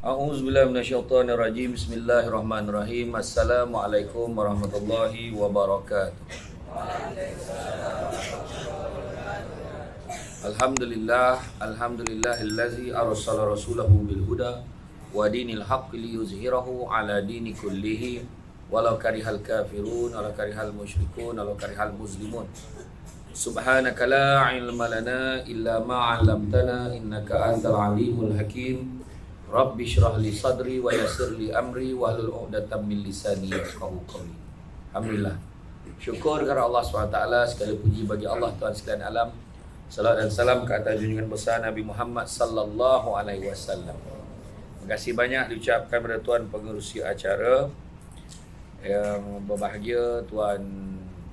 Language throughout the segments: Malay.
A'udzubillahi minasyaitonirrajim. Bismillahirrahmanirrahim. Assalamualaikum warahmatullahi wabarakatuh. Alhamdulillahillazi arsala rasulahu bil huda wa dinil haqqi liyuzhirahu ala dini kullihi walau karihal kafirun walau karihal musyrikun walau karihal muslimun. Subhanaka la ilma lana illa ma 'allamtana innaka antal alimul hakim. Rabbi syrah li sadri wa yassir li amri wahlul 'uqdatam min lisani yafqahu qawli. Alhamdulillah. Syukur kepada Allah SWT, segala puji bagi Allah Tuhan sekalian alam. Salam dan salam ke atas junjungan besar Nabi Muhammad sallallahu alaihi wasallam. Terima kasih banyak diucapkan kepada tuan pengerusi acara yang berbahagia, tuan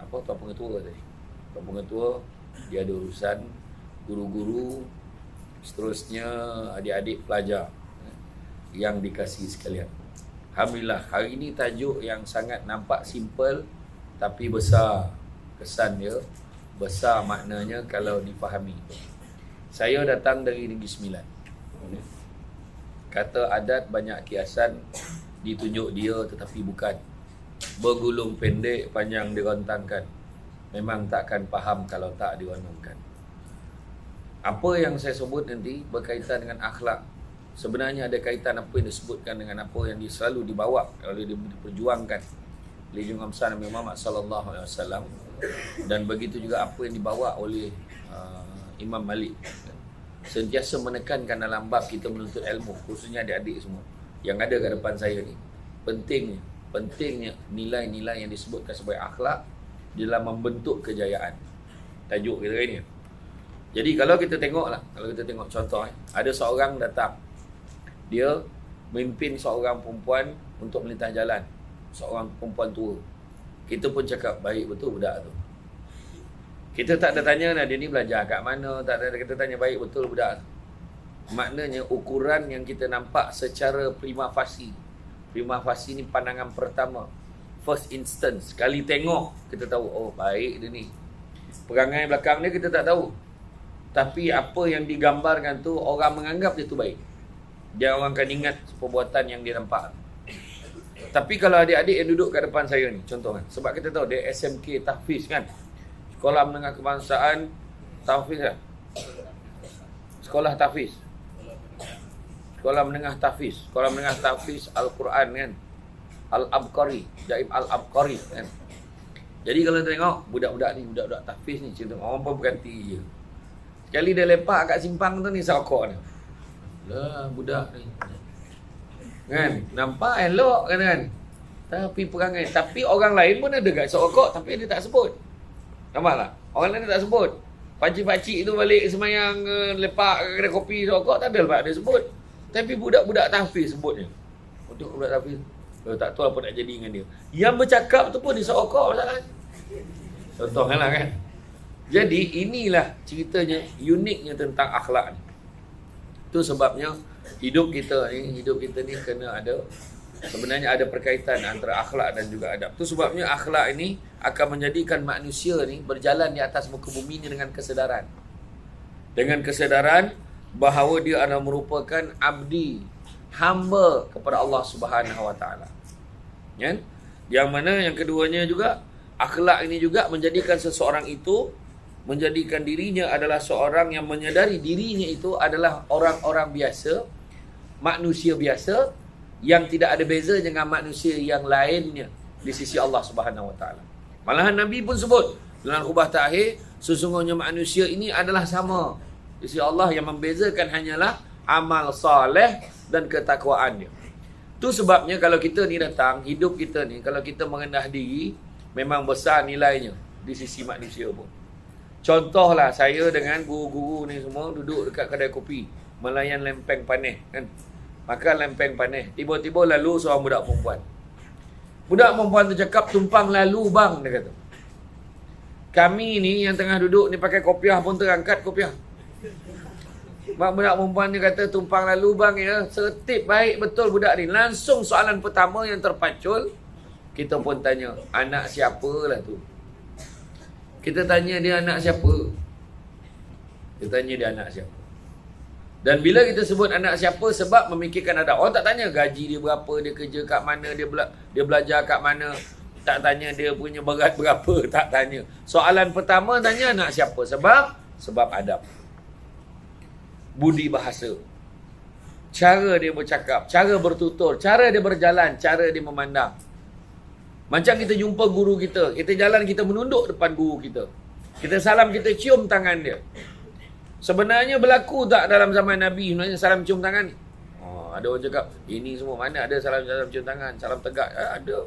pengetua tadi. Tuan pengetua, dia ada urusan, guru-guru, seterusnya adik-adik pelajar yang dikasihi sekalian. Alhamdulillah, hari ini tajuk yang sangat nampak simple tapi besar kesan dia, besar maknanya kalau difahami. Saya datang dari Negeri Sembilan. Kata adat banyak kiasan, ditunjuk dia tetapi bukan. Bergulung pendek, panjang dirontangkan. Memang takkan faham kalau tak diwanungkan. Apa yang saya sebut nanti berkaitan dengan akhlak. Sebenarnya ada kaitan apa yang disebutkan dengan apa yang selalu dibawa oleh diperjuangkan oleh junjungan besar Nabi Muhammad sallallahu alaihi wasallam, dan begitu juga apa yang dibawa oleh Imam Malik. Sentiasa menekankan dalam bab kita menuntut ilmu, khususnya adik-adik semua yang ada kat depan saya ni. Pentingnya nilai-nilai yang disebutkan sebagai akhlak dalam membentuk kejayaan. Tajuk kita hari ni. Jadi kalau kita tengok contoh, ada seorang datang, dia memimpin seorang perempuan untuk melintas jalan, seorang perempuan tua. Kita pun cakap, baik betul budak tu. Kita tak ada tanya dia ni belajar kat mana, tak ada, kita tanya baik betul budak tu. Maknanya ukuran yang kita nampak secara prima facie. Prima facie ni pandangan pertama, first instance. Sekali tengok kita tahu, oh baik dia ni. Perangai belakang dia kita tak tahu, tapi apa yang digambarkan tu orang menganggap dia tu baik. Dia orang akan ingat perbuatan yang dia nampak. Tapi kalau adik-adik yang duduk kat depan saya ni, contoh kan, sebab kita tahu dia SMK Tahfiz kan, Sekolah Menengah Kebangsaan Tahfiz kan, Sekolah Tahfiz, Sekolah Menengah Tahfiz Al-Quran kan, Al-Abqari, Jaib Al-Abqari kan. Jadi kalau tengok budak-budak ni, budak-budak Tahfiz ni, cerita orang pun berganti je. Sekali dia lepak kat simpang tu ni, sokok ni, lah budak ni kan, nampak elok kan, tapi perangai, tapi orang lain pun ada kat sokok, tapi dia tak sebut. Nampak tak? Orang lain tak sebut. Pakcik-pakcik tu balik semayang, lepak kedai kopi sokok, tak ada lepas dia sebut. Tapi budak-budak Tahfiz sebutnya. Untuk budak Tahfiz, tak tahu apa nak jadi dengan dia. Yang bercakap tu pun di sokok masalah. Contohnya lah kan. Jadi inilah ceritanya, uniknya tentang akhlak ni. Itu sebabnya hidup kita ni kena ada, sebenarnya ada perkaitan antara akhlak dan juga adab. Itu sebabnya akhlak ini akan menjadikan manusia ni berjalan di atas muka bumi ni dengan kesedaran. Dengan kesedaran bahawa dia adalah merupakan abdi, hamba kepada Allah Subhanahu Wa Taala. Kan? Yang mana yang keduanya juga, akhlak ini juga menjadikan seseorang itu, menjadikan dirinya adalah seorang yang menyadari dirinya itu adalah orang-orang biasa, manusia biasa yang tidak ada beza dengan manusia yang lainnya di sisi Allah Subhanahu Wa Taala. Malahan Nabi pun sebut dalam khutbah terakhir, sesungguhnya manusia ini adalah sama di sisi Allah, yang membezakan hanyalah amal soleh dan ketakwaan dia. Itu sebabnya kalau kita ni datang, hidup kita ni, kalau kita merendah diri, memang besar nilainya di sisi manusia pun. Contohlah saya dengan guru-guru ni semua duduk dekat kedai kopi, melayan lempeng panih kan, makan lempeng panih. Tiba-tiba lalu seorang budak perempuan. Budak perempuan tu cakap, tumpang lalu bang, dia kata. Kami ni yang tengah duduk ni pakai kopiah pun terangkat kopiah. Budak perempuan ni kata, tumpang lalu bang ya. Sertib baik betul budak ni. Langsung soalan pertama yang terpacul, kita pun tanya, anak siapa lah tu. Kita tanya dia anak siapa. Dan bila kita sebut anak siapa, sebab memikirkan adab. Orang tak tanya gaji dia berapa, dia kerja kat mana, dia belajar kat mana. Tak tanya dia punya berat berapa, tak tanya. Soalan pertama tanya anak siapa. Sebab adab. Budi bahasa. Cara dia bercakap, cara bertutur, cara dia berjalan, cara dia memandang. Macam kita jumpa guru kita, kita jalan, kita menunduk depan guru kita. Kita salam, kita cium tangan dia. Sebenarnya berlaku tak dalam zaman Nabi sebenarnya salam cium tangan? Ada orang cakap, ini semua mana ada salam cium tangan, salam tegak? Ada.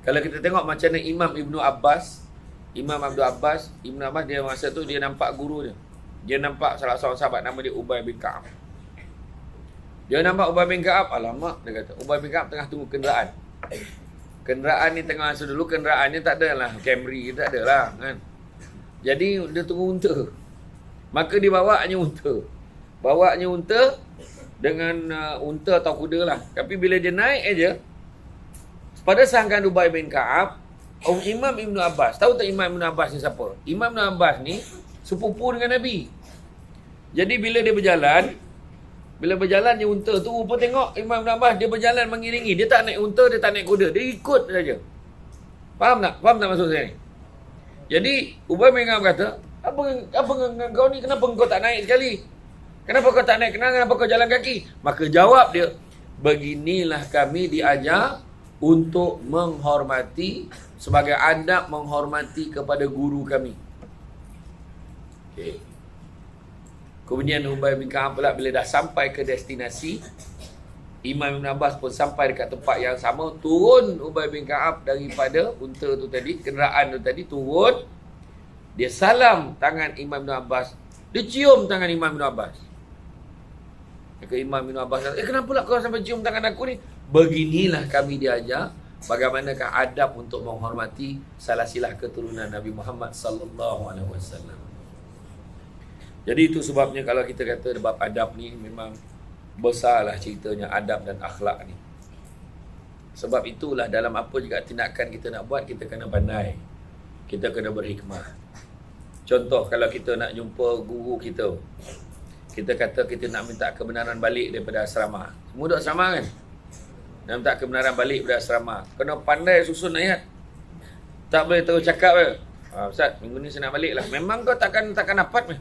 Kalau kita tengok macam mana Imam Ibnu Abbas dia masa tu dia nampak guru dia. Dia nampak salah seorang sahabat nama dia Ubay bin Ka'ab. Dia nampak Ubay bin Ka'ab, alamak, dia kata, Ubay bin Ka'ab tengah tunggu kenderaan. Kenderaan ni tengah masa dulu, kenderaannya tak ada lah, Camry tak ada lah kan. Jadi dia tunggu unta. Maka dia bawanya unta dengan unta atau kuda lah. Tapi bila dia naik aja, pada sangkaan Ubay bin Ka'ab, Imam Ibnu Abbas, tahu tak Imam Ibnu Abbas ni siapa? Imam Ibnu Abbas ni sepupu dengan Nabi. Jadi bila dia berjalan ni unta tu, rupa tengok Imam Ibnu Abbas dia berjalan mengiringi. Dia tak naik unta, dia tak naik kuda, dia ikut saja. Faham tak maksud saya ni? Jadi Ubay bin Ka'ab kata, apa kau ni, kenapa kau tak naik sekali? Kenapa kau tak naik? Kenapa kau jalan kaki? Maka jawab dia, beginilah kami diajar untuk menghormati, sebagai adab menghormati kepada guru kami. Okay. Kemudian Ubay bin Ka'ab pula bila dah sampai ke destinasi, Imam Ibn Abbas pun sampai dekat tempat yang sama. Turun Ubay bin Ka'ab daripada unta tu tadi, kenderaan tu tadi, turun. Dia salam tangan Imam Ibn Abbas. Dia cium tangan Imam Ibn Abbas. Maka Imam Ibn Abbas kata, kenapa lah kau sampai cium tangan aku ni? Beginilah kami diajar bagaimanakah adab untuk menghormati salasilah keturunan Nabi Muhammad sallallahu alaihi wasallam. Jadi itu sebabnya kalau kita kata bab adab ni memang besarlah ceritanya, adab dan akhlak ni. Sebab itulah dalam apa juga tindakan kita nak buat, kita kena pandai. Kita kena berhikmah. Contoh kalau kita nak jumpa guru kita, kita kata kita nak minta kebenaran balik daripada asrama. Semua duduk asrama kan? Nak minta kebenaran balik daripada asrama, kena pandai susun ayat. Tak boleh terus cakap je, Ustaz, minggu ni saya nak balik lah. Memang kau takkan dapat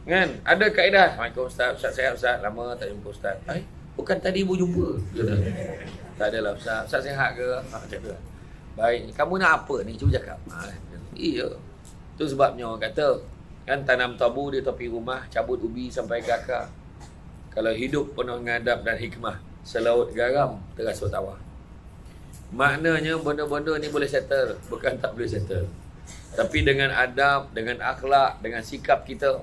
kan? Ada kaedah. Assalamualaikum Ustaz, Ustaz sihat Ustaz, lama tak jumpa Ustaz. Bukan tadi ibu jumpa. Tak adalah Ustaz, Ustaz sihat ke? Cakap. Baik, kamu nak apa ni? Cuba cakap. Iya. Itu sebabnya orang kata, kan tanam tabu di tepi rumah, cabut ubi sampai ke akar. Kalau hidup penuh dengan adab dan hikmah, selaut garam terasa tawar. Maknanya benda-benda ni boleh settle, bukan tak boleh settle. Tapi dengan adab, dengan akhlak, dengan sikap kita.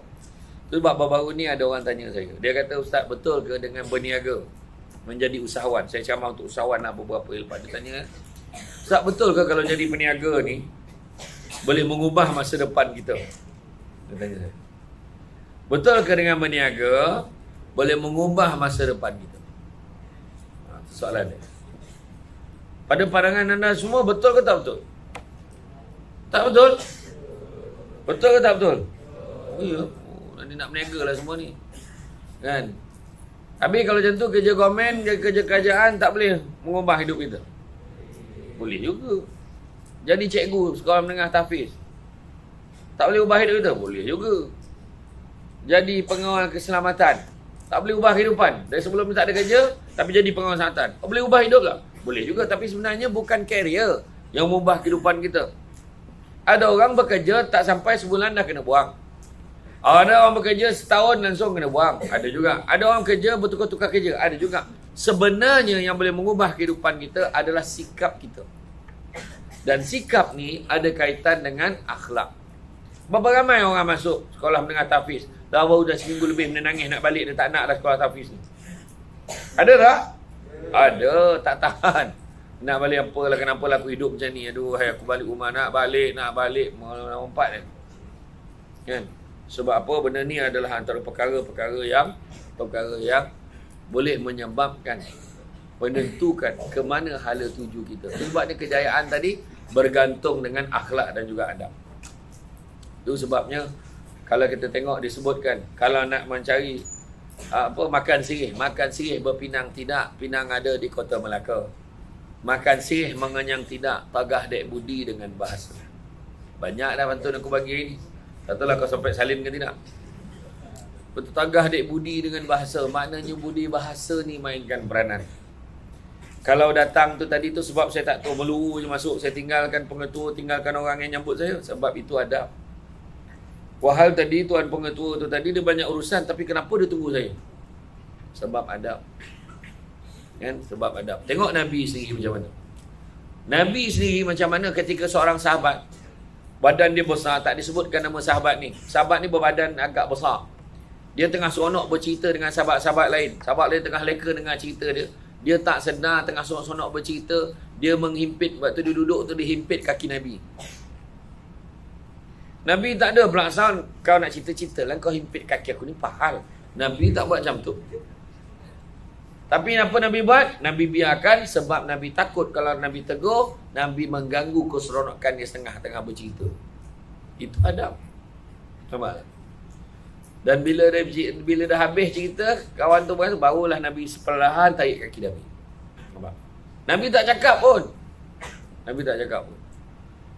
Itu sebab baru-baru ni ada orang tanya saya. Dia kata, Ustaz, betul ke dengan berniaga menjadi usahawan? Saya ceramah untuk usahawan nak beberapa lepas. Dia tanya, Ustaz, betul ke kalau jadi peniaga ni boleh mengubah masa depan kita? Dia tanya saya. Betul ke dengan berniaga boleh mengubah masa depan kita? Soalan dia. Pada pandangan anda semua, betul ke tak betul? Tak betul? Betul ke tak betul? Ya. Nanti nak berniaga lah semua ni, kan? Habis kalau macam tu, kerja government, kerja kerajaan tak boleh mengubah hidup kita? Boleh juga. Jadi cikgu sekolah menengah tahfiz, tak boleh ubah hidup kita? Boleh juga. Jadi pengawal keselamatan, tak boleh ubah kehidupan. Dari sebelum ni tak ada kerja, tapi jadi pengawal keselamatan, boleh ubah hidup tak? Boleh juga. Tapi sebenarnya bukan career yang mengubah kehidupan kita. Ada orang bekerja tak sampai sebulan dah kena buang. Ada orang bekerja setahun langsung kena buang. Ada juga. Ada orang kerja bertukar-tukar kerja. Ada juga. Sebenarnya yang boleh mengubah kehidupan kita adalah sikap kita. Dan sikap ni ada kaitan dengan akhlak. Berapa ramai orang masuk sekolah menengah tahfiz, dah seminggu lebih menangis nak balik, dia tak nak dah sekolah tahfiz ni. Ada tak? Ada, tak tahan. Nak balik apalah, kenapa lah aku hidup macam ni? Aduh, hai aku balik rumah, nak balik, melompat kan? Kan? Sebab apa? Benda ni adalah antara perkara-perkara yang boleh menyebabkan, menentukan ke mana hala tuju kita. Sebabnya kejayaan tadi bergantung dengan akhlak dan juga adab. Itu sebabnya Kalau kita tengok disebutkan, kalau nak mencari makan sirih berpinang tidak, pinang ada di kota Melaka. Makan sirih mengenyang tidak, tagah dek budi dengan bahasa. Banyak dah pantun aku bagi ni. Tak tahulah kau sampai salin ke tidak. Betul, tagah dek budi dengan bahasa. Maknanya budi bahasa ni mainkan peranan. Kalau datang tu tadi tu sebab saya tak tahu, meluru je masuk, saya tinggalkan pengetua, tinggalkan orang yang nyambut saya. Sebab itu adab. Wahal tadi tuan pengetua tu tadi dia banyak urusan, tapi kenapa dia tunggu saya? Sebab adab. Kan? Sebab adab. Tengok Nabi sendiri macam mana. Nabi sendiri macam mana ketika seorang sahabat, badan dia besar, tak disebutkan nama sahabat ni. Sahabat ni berbadan agak besar. Dia tengah seronok bercerita dengan sahabat-sahabat lain. Sahabat lain tengah leka dengan cerita dia. Dia tak sedar tengah seronok-seronok bercerita, dia menghimpit, waktu dia duduk tu dia himpit kaki Nabi. Nabi tak ada berlaksana, kau nak cerita-cerita lah, kau himpit kaki aku ni, pahal. Nabi tak buat macam tu. Tapi apa Nabi buat? Nabi biarkan sebab Nabi takut kalau Nabi tegur, Nabi mengganggu keseronokan dia setengah-tengah bercerita. Itu adab. Nampak? Dan bila dah habis cerita, kawan tu barulah Nabi perlahan tarik kaki Nabi. Nampak? Nabi tak cakap pun. Nabi tak cakap pun.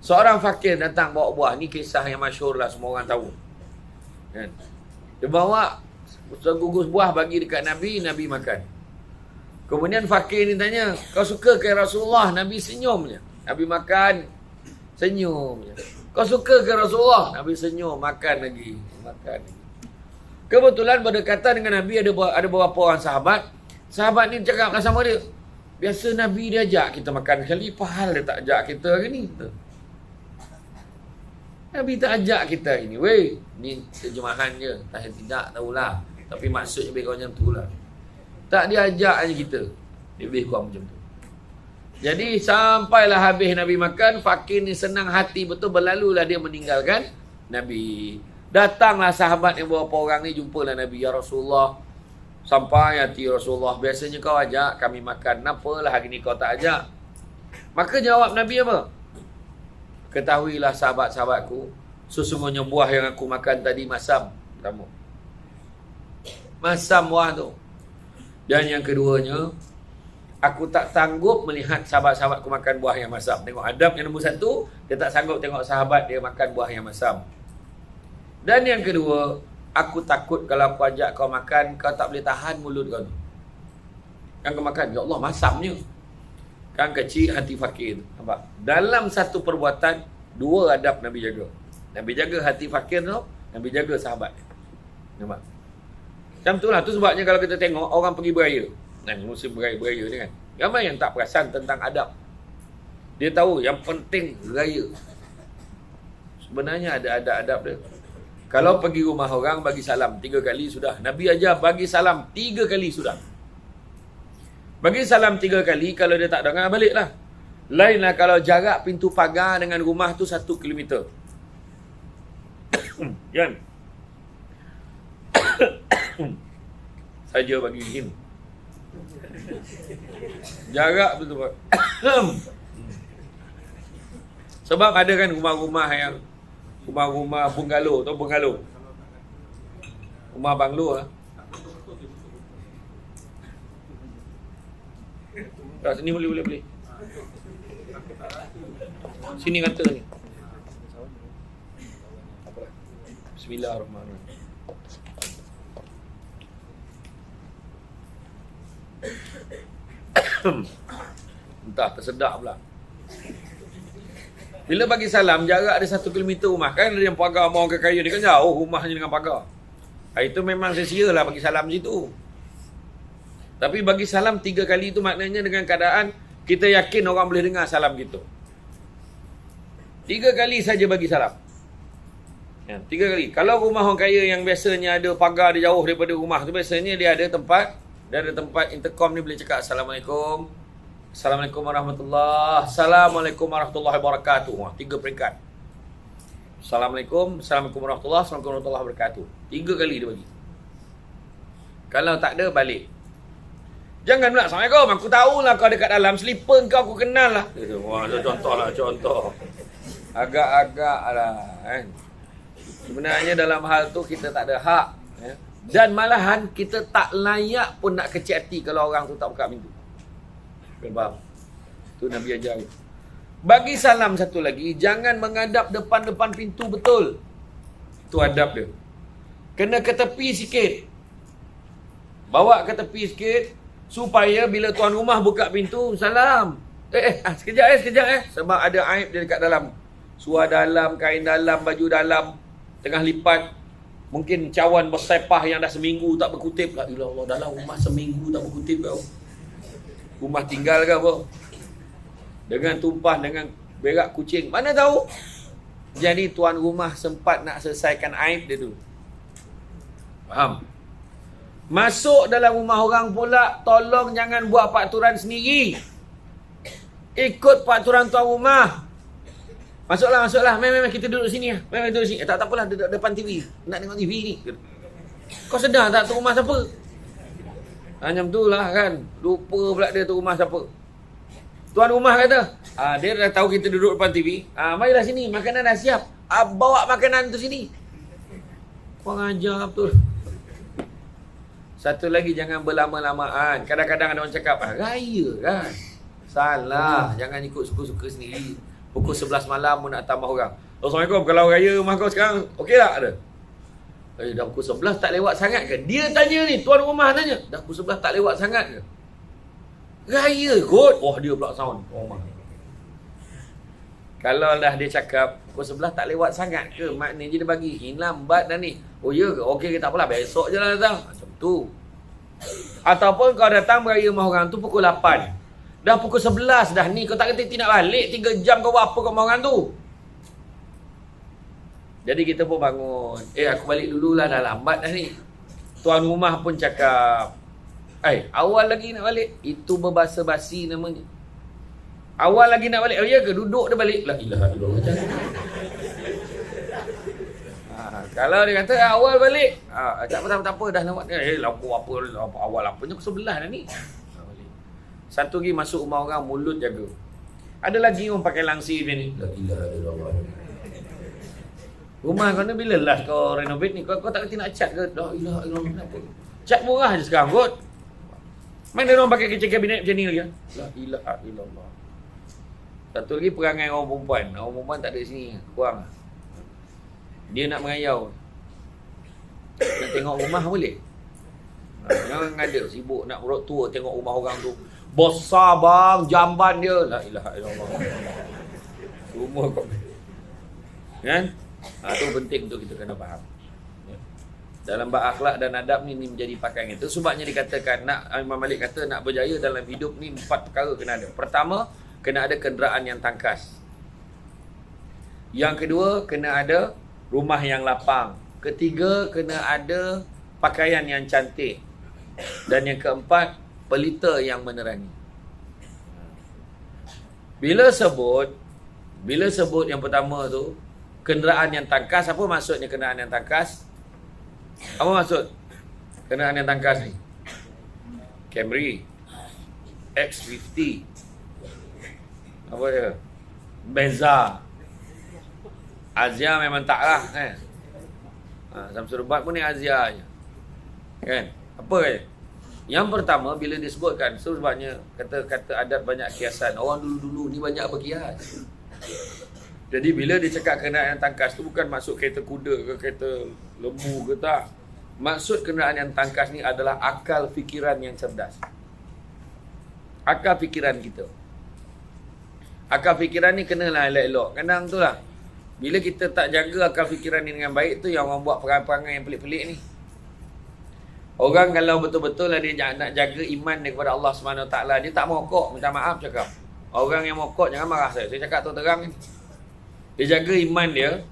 Seorang fakir datang bawa buah. Ni kisah yang masyhur lah, semua orang tahu. Kan? Dia bawa segugus buah bagi dekat Nabi, Nabi makan. Kemudian fakir ni tanya, kau suka ke Rasulullah? Nabi senyum je. Nabi makan, senyum je. Kau suka ke Rasulullah? Nabi senyum, makan lagi. Makan lagi. Kebetulan berdekatan dengan Nabi ada beberapa orang sahabat. Sahabat ni cakaplah sama dia, biasa Nabi dia ajak kita makan sekali, pahal dia tak ajak kita hari ni. Nabi tak ajak kita ini. Weh, ni terjemahan je. Saya tidak tahulah. Tapi maksudnya lebih kurang macam tu lah. Tak diajak aja kita. Lebih kurang macam tu. Jadi sampailah habis Nabi makan, fakir ni senang hati betul, berlalulah dia meninggalkan Nabi. Datanglah sahabat yang beberapa orang ni, jumpalah Nabi. Ya Rasulullah, sampai hati Rasulullah, biasanya kau ajak kami makan, kenapalah hari ni kau tak ajak? Maka jawab Nabi apa? Ketahuilah sahabat-sahabatku, sesungguhnya buah yang aku makan tadi masam. Kamu masam buah tu. Dan yang keduanya, aku tak sanggup melihat sahabat-sahabatku makan buah yang masam. Tengok adab yang nombor satu, dia tak sanggup tengok sahabat dia makan buah yang masam. Dan yang kedua, aku takut kalau aku ajak kau makan, kau tak boleh tahan mulut kau tu. Kan kau makan, ya Allah masamnya. Kan kecil hati fakir. Nampak? Dalam satu perbuatan, dua adab Nabi jaga. Nabi jaga hati fakir tu, Nabi jaga sahabat. Nampak? Macam tu lah. Tu sebabnya kalau kita tengok orang pergi beraya. Musim beraya ni kan. Ramai yang tak perasan tentang adab. Dia tahu yang penting raya. Sebenarnya ada adab dia. Kalau pergi rumah orang, bagi salam 3 kali sudah. Nabi ajar bagi salam 3 kali sudah. Bagi salam 3 kali, kalau dia tak dengar, baliklah. Lainlah kalau jarak pintu pagar dengan rumah tu 1 kilometer. Kan? Saja bagi him. Jarak betul. Sebab ada kan rumah-rumah yang rumah-rumah bungalow atau bungalow. Rumah banglo lah. Kat sini boleh. Sini kata ni. Bismillahirrahmanirrahim. Entah tersedak pula. Bila bagi salam, jarak ada 1 kilometer rumah. Kan ada yang pagar orang kaya, dia kan jauh rumahnya dengan pagar. Itu memang sia-sia lah bagi salam situ. Tapi bagi salam 3 kali itu maknanya dengan keadaan kita yakin orang boleh dengar salam kita. 3 kali saja bagi salam. Ya, 3 kali. Kalau rumah orang kaya yang biasanya ada pagar dia jauh daripada rumah tu, biasanya dia ada tempat intercom ni boleh cakap Assalamualaikum. Assalamualaikum warahmatullahi. Assalamualaikum warahmatullahi wabarakatuh. 3 peringkat. Assalamualaikum warahmatullahi wabarakatuh. 3 kali dia bagi. Kalau tak ada, balik. Jangan pula, Assalamualaikum, aku tahulah kau dekat dalam, slipper kau aku kenal lah. Wah, contoh. Agak-agak lah kan. Sebenarnya dalam hal tu kita tak ada hak, ya. Dan malahan kita tak layak pun nak kecil hati kalau orang tu tak buka pintu. Kau faham? Tu Nabi ajar. Bagi salam satu lagi, jangan menghadap depan-depan pintu betul. Tu adab dia. Kena ke tepi sikit. Bawa ke tepi sikit supaya bila tuan rumah buka pintu, salam. Sekejap. Sebab ada aib dia dekat dalam. Suar dalam, kain dalam, baju dalam, tengah lipat. Mungkin cawan bersepah yang dah seminggu tak berkutip. La ilah Allah, dalam rumah seminggu tak berkutip kau. Rumah tinggal ke apa? Dengan tumpah, dengan berak kucing. Mana tahu? Jadi tuan rumah sempat nak selesaikan aib dia tu. Faham? Masuk dalam rumah orang pula, tolong jangan buat peraturan sendiri. Ikut peraturan tuan rumah. Masuklah. Mem kita duduk sini. Mem duduk sini. Tak apalah, duduk depan TV. Nak tengok TV ni. Kau sedar tak tu rumah siapa? Macam tu lah kan. Lupa pula dia tu rumah siapa. Tuan rumah kata, dia dah tahu kita duduk depan TV. Marilah sini, makanan dah siap. Bawa makanan tu sini. Kau ajar betul. Satu lagi, jangan berlama-lamaan. Kadang-kadang ada orang cakap, raya kan. Salah. Jangan ikut suka-suka sendiri. Pukul 11 malam pun nak tambah orang. Assalamualaikum, kalau raya rumah kau sekarang, okey tak ada? Dah pukul 11 tak lewat sangat ke? Dia tanya ni, tuan rumah tanya. Dah pukul 11 tak lewat sangat ke? Raya kot. Oh, dia pula sound. Kalau dah dia cakap, pukul 11 tak lewat sangat ke? Maknanya dia bagi, lambat dah ni. Oh ya ke? Okey ke, tak apalah, besok je lah datang. Macam tu. Ataupun kau datang beraya rumah orang tu pukul 8. Dah pukul 11 dah ni, kau tak kata nak balik 3 jam kau buat apa kat orang tu. Jadi kita pun bangun. Aku balik dululah, dah lambat dah ni. Tuan rumah pun cakap, awal lagi nak balik. Itu berbahasa basi namanya. Awal lagi nak balik. Oh ya ke? Duduk dia balik. La ilaha illallah. Kalau dia kata awal balik, tak apa dah lewat. Lampu apa awal apanya pukul 11 dah ni. Satu lagi masuk rumah orang, mulut jaga. Ada lagi orang pakai langsir macam ni. La ilaha illallah. Rumah kau ni bila last kau renovate ni? Kau tak kerti nak cat ke? La ilaha illallah. Kenapa? Cat murah je sekarang kot. Mana orang pakai kitchen cabinet macam ni lagi? La ilaha illallah. Satu lagi perangai orang perempuan. Orang perempuan tak ada sini. Kurang. Dia nak mengayau. Nak tengok rumah boleh? Jangan ada sibuk nak road tour tengok rumah orang tu. Besar bang, jamban dia. La ilaha illallah. Semua kau. Kan? Itu penting untuk kita kena faham. Dalam bab akhlak dan adab ni menjadi pakaian itu. Sebabnya dikatakan, Imam Malik kata nak berjaya dalam hidup ni 4 perkara kena ada. Pertama, kena ada kenderaan yang tangkas. Yang kedua, kena ada rumah yang lapang. Ketiga, kena ada pakaian yang cantik. Dan yang keempat, pelita yang menerangi. Bila sebut yang pertama tu, kenderaan yang tangkas, apa maksudnya kenderaan yang tangkas? Apa maksud kenderaan yang tangkas ni? Camry, X50, apa dia? Benza. Azia memang tak lah kan? Samsul Bat pun ni Azia je. Kan? Apa kan? Yang pertama, bila disebutkan, sebabnya kata-kata adat banyak kiasan. Orang dulu-dulu ni banyak berkias. Jadi bila dia cakap kenderaan yang tangkas tu bukan maksud kereta kuda ke kereta lembu ke tak. Maksud kenderaan yang tangkas ni adalah akal fikiran yang cerdas. Akal fikiran kita. Akal fikiran ni kenalah elok-elok. Kadang tu lah. Bila kita tak jaga akal fikiran ni dengan baik tu yang orang buat perangai-perangai yang pelik-pelik ni. Orang kalau betul-betul lah dia nak jaga iman dia kepada Allah SWT, dia tak merokok, minta maaf cakap. Orang yang merokok jangan marah saya cakap terang ni. Dia jaga iman dia.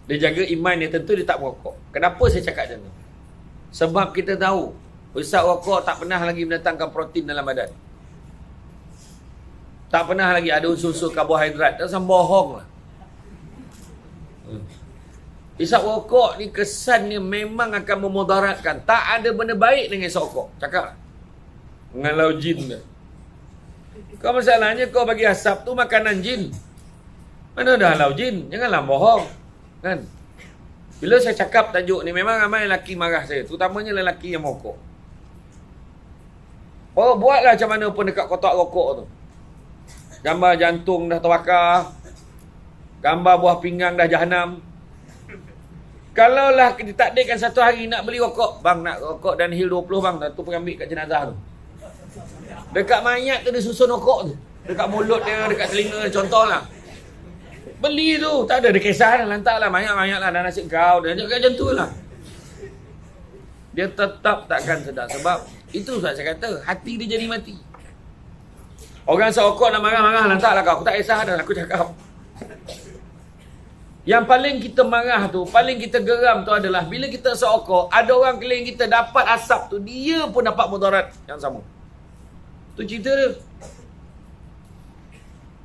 Dia jaga iman dia, tentu dia tak merokok. Kenapa saya cakap macam tu? Sebab kita tahu Ustaz rokok tak pernah lagi mendatangkan protein dalam badan. Tak pernah lagi ada unsur-unsur karbohidrat. Tak usah bohong lah. Isap rokok ni kesannya memang akan memudaratkan. Tak ada benda baik dengan isap rokok. Cakap mengalau jin dah. Kau masalahnya kau bagi asap tu makanan jin. Mana dah halau jin? Janganlah bohong. Kan? Bila saya cakap tajuk ni, memang ramai lelaki marah saya. Terutamanya lelaki yang merokok. Oh, buatlah macam mana pun dekat kotak rokok tu. Gambar jantung dah terbakar. Gambar buah pinggang dah jahanam. Kalaulah ditakdirkan satu hari nak beli rokok. Bang, nak rokok dan Hill 20 bang. Tu pergi ambil kat jenazah tu. Dekat mayat tu dia susun rokok tu. Dekat mulut dia, dekat telinga, contohlah. Beli tu. Tak ada, dia kisah dah. Lantak lah, mayat-mayat lah. Dah nasib kau. Dia macam tu lah. Dia tetap takkan sedar. Sebab itu saya kata, hati dia jadi mati. Orang serokok nak marah-marah, lantak lah kau. Aku tak kisah dah, aku cakap. Yang paling kita marah tu, paling kita geram tu adalah bila kita serokok, ada orang keliling kita dapat asap tu, dia pun dapat mudarat yang sama. Tu cerita dia.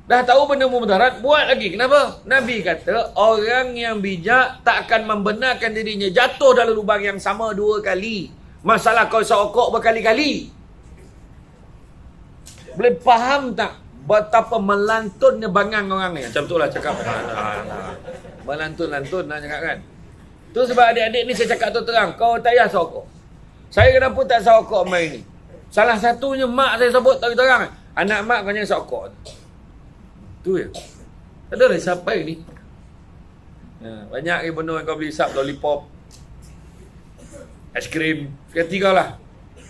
Dah tahu benda mudarat, buat lagi. Kenapa? Nabi kata, orang yang bijak tak akan membenarkan dirinya jatuh dalam lubang yang sama 2 kali. Masalah kau serokok berkali-kali. Boleh faham tak betapa melantunnya bangang orang ni? Macam tu lah cakap. Melantun-lantun lah cakap kan. Tu sebab adik-adik ni saya cakap tu terang. Kau tak payah serokok. Saya kenapa tak serokok main ni? Salah satunya mak saya sebut terang. Anak mak kau jangan serokok. Tu ya. Tak ada lah siapa ni. Banyak ke benda yang kau beli sap, lollipop, aiskrim. Sekati kau lah.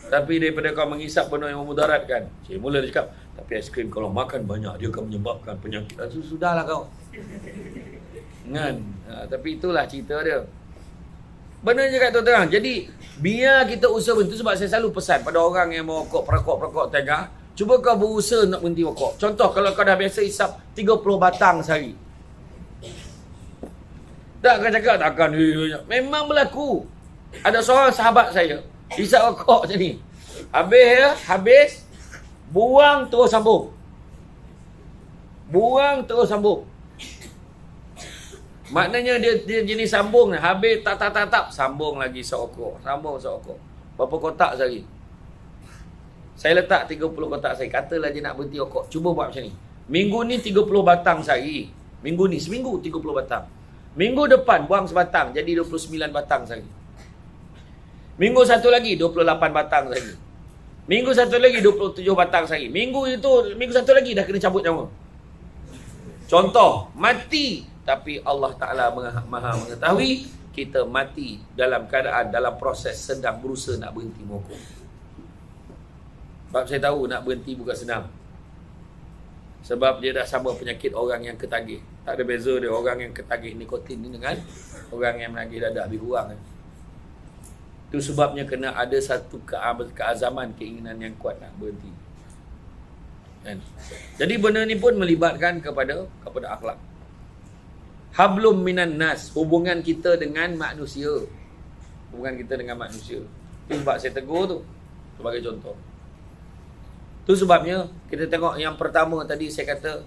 Tapi daripada kau mengisap benda yang memudaratkan. Cik mula dia cakap, tapi aiskrim kalau makan banyak, dia akan menyebabkan penyakit. Sudahlah kau. Kan? Tapi itulah cerita dia. Benda je kat tu terang. Jadi, biar kita usaha berhenti. Sebab saya selalu pesan pada orang yang merokok, perakok tengah. Cuba kau berusaha nak berhenti rokok. Contoh, kalau kau dah biasa isap 30 batang sehari. Tak akan cakap, takkan. Memang berlaku. Ada seorang sahabat saya, isap rokok macam ni. Habis, buang terus sambung. Maknanya dia jenis sambung. Habis tak. Sambung lagi serokok. Berapa kotak sehari? Saya letak 30 kotak saya. Katalah dia nak berhenti rokok. Cuba buat macam ni. Minggu ni 30 batang sehari. Seminggu 30 batang. Minggu depan buang sebatang. Jadi 29 batang sehari. Minggu satu lagi 28 batang sehari. Minggu satu lagi 27 batang sehari. Minggu satu lagi dah kena cabut nyawa. Contoh, mati. Tapi Allah Ta'ala maha mengetahui kita mati dalam keadaan, dalam proses sedang berusaha nak berhenti merokok. Sebab saya tahu nak berhenti bukan senang. Sebab dia dah sama penyakit orang yang ketagih. Tak ada beza dia orang yang ketagih nikotin ni dengan orang yang menagih dadah lebih kurang. Itu sebabnya kena ada satu keazaman, keinginan yang kuat nak berhenti. Kan? Jadi benda ni pun melibatkan kepada akhlak. Hablum minan nas, hubungan kita dengan manusia. Itu sebab saya tegur tu sebagai contoh. Tu sebabnya kita tengok yang pertama tadi saya kata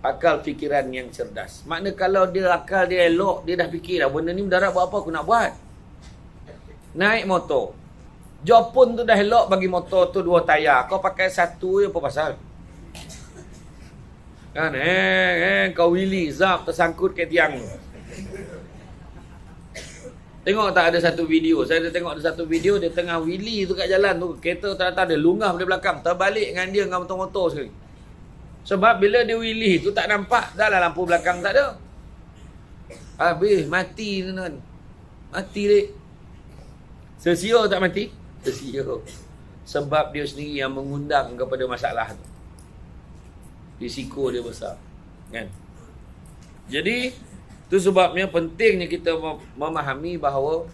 akal fikiran yang cerdas. Makna kalau dia akal dia elok, dia dah fikir dah benda ni mudarat, buat apa aku nak buat. Naik motor, Jopun tu dah elok bagi motor tu 2 tayar. Kau pakai satu je apa pasal? Kan kau wheelie zap tersangkut ke tiang tu. Tengok tak ada satu video. Saya tengok ada satu video dia tengah wheelie tu kat jalan tu. Kereta ternyata ada lungah dari belakang. Terbalik dengan dia dengan motor-motor sekali. Sebab bila dia wheelie tu tak nampak. Dah lah lampu belakang tak ada. Habis mati tuan. Mati dek. Sesio tak mati? Sesio. Sebab dia sendiri yang mengundang kepada masalah tu. Risiko dia besar. Kan? Jadi itu sebabnya pentingnya kita memahami bahawa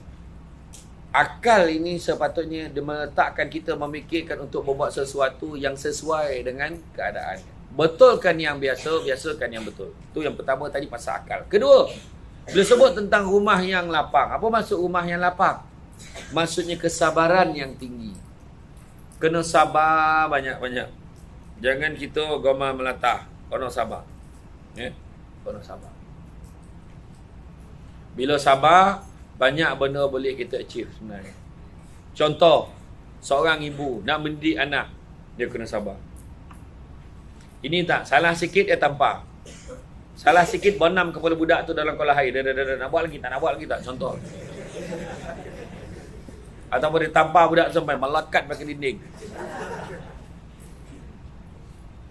akal ini sepatutnya meletakkan kita memikirkan untuk membuat sesuatu yang sesuai dengan keadaan. Betulkan yang biasa, biasakan yang betul. Itu yang pertama tadi pasal akal. Kedua, bila sebut tentang rumah yang lapang. Apa maksud rumah yang lapang? Maksudnya kesabaran yang tinggi. Kena sabar banyak-banyak. Jangan kita goma melatah. Kena sabar. Kena sabar. Bila sabar, banyak benda boleh kita achieve sebenarnya. Contoh, seorang ibu nak mendidik anak, dia kena sabar. Ini tak, salah sikit dia tampar. Salah sikit bonam kepala budak tu dalam kolam air. Nak buat lagi tak? Nak buat lagi tak? Contoh. Ataupun dia tampar budak sampai melekat pakai dinding.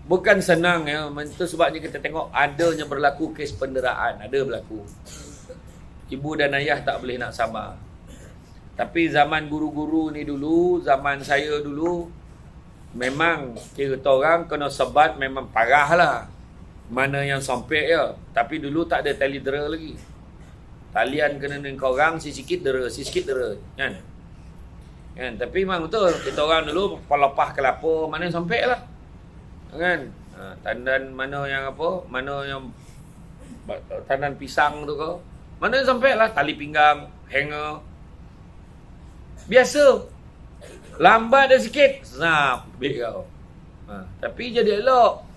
Bukan senang ya. Itu sebabnya kita tengok adanya berlaku kes penderaan. Ada berlaku. Ibu dan ayah tak boleh nak sabar. Tapi zaman guru-guru ni dulu, zaman saya dulu, memang kira orang kena sebat memang parah lah. Mana yang sompek ya. Tapi dulu tak ada tali dera lagi. Talian kena dengan korang, sikit dera, sikit dera. Kan? Kan? Tapi memang betul. Kita orang dulu lepas kelapa, mana yang sompek lah. Kan? Tandan mana yang apa? Mana yang tandan pisang tu ke? Mana yang sompek lah. Tali pinggang, hanger. Biasa. Lambat dah sikit. Snap. Bik kau. Tapi jadi elok.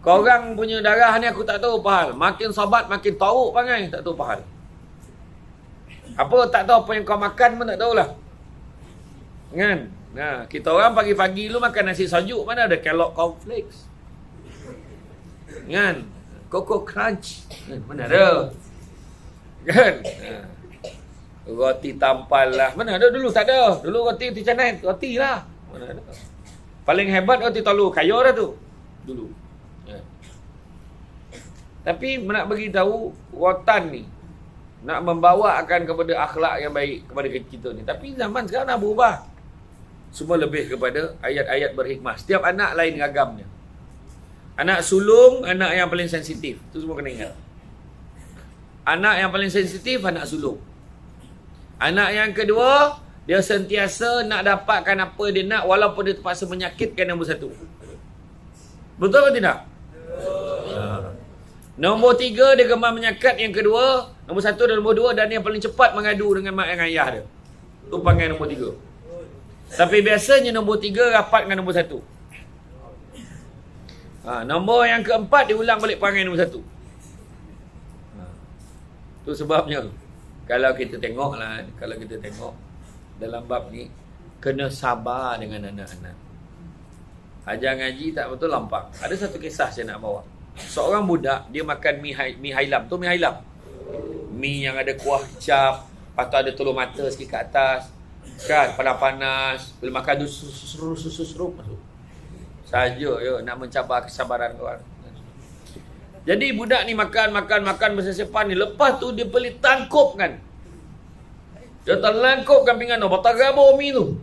Korang punya darah ni aku tak tahu apa hal. Makin sobat, makin tauk pangai. Tak tahu apa hal. Apa tak tahu apa yang kau makan pun tak tahulah. Kan? Nah, kita orang pagi-pagi lu makan nasi sajuk. Mana ada Kellogg cornflakes? Kan? Coco Crunch. Mana ada? Kan? Roti tampal lah. Mana ada dulu? Tak ada. Dulu roti canai. Roti lah. Mana ada? Paling hebat roti telur. Kaya dah tu. Dulu. Tapi nak bagi tahu rotan ni nak membawa akan kepada akhlak yang baik kepada kita ni. Tapi zaman sekarang dah berubah. Semua lebih kepada ayat-ayat berhikmah. Setiap anak lain ragamnya. Anak sulung, anak yang paling sensitif. Itu semua kena ingat. Anak yang paling sensitif, anak sulung. Anak yang kedua, dia sentiasa nak dapatkan apa dia nak walaupun dia terpaksa menyakitkan nombor satu. Betul atau tidak? Nombor 3 dia gemar menyakat. Yang kedua, nombor 1 dan nombor 2, dan yang paling cepat mengadu dengan mak dan ayah dia. Itu panggil nombor 3. Tapi biasanya nombor 3 rapat dengan nombor 1. Nombor yang keempat dia ulang balik panggil nombor 1. Itu sebabnya kalau kita tengok dalam bab ni kena sabar dengan anak-anak. Ajar ngaji tak betul lampak. Ada satu kisah saya nak bawa. Seorang budak, dia makan mi hailam. Tu mi hailam. Mi yang ada kuah cap, lepas tu ada telur mata sikit kat atas. Kan, panas-panas. Bila makan tu susrup masuk. Saja ya, nak mencabar kesabaran orang. Jadi budak ni makan bersesipan ni. Lepas tu dia beli tangkup kan. Dia terlangkup pinggan tu. Batagabo mi tu.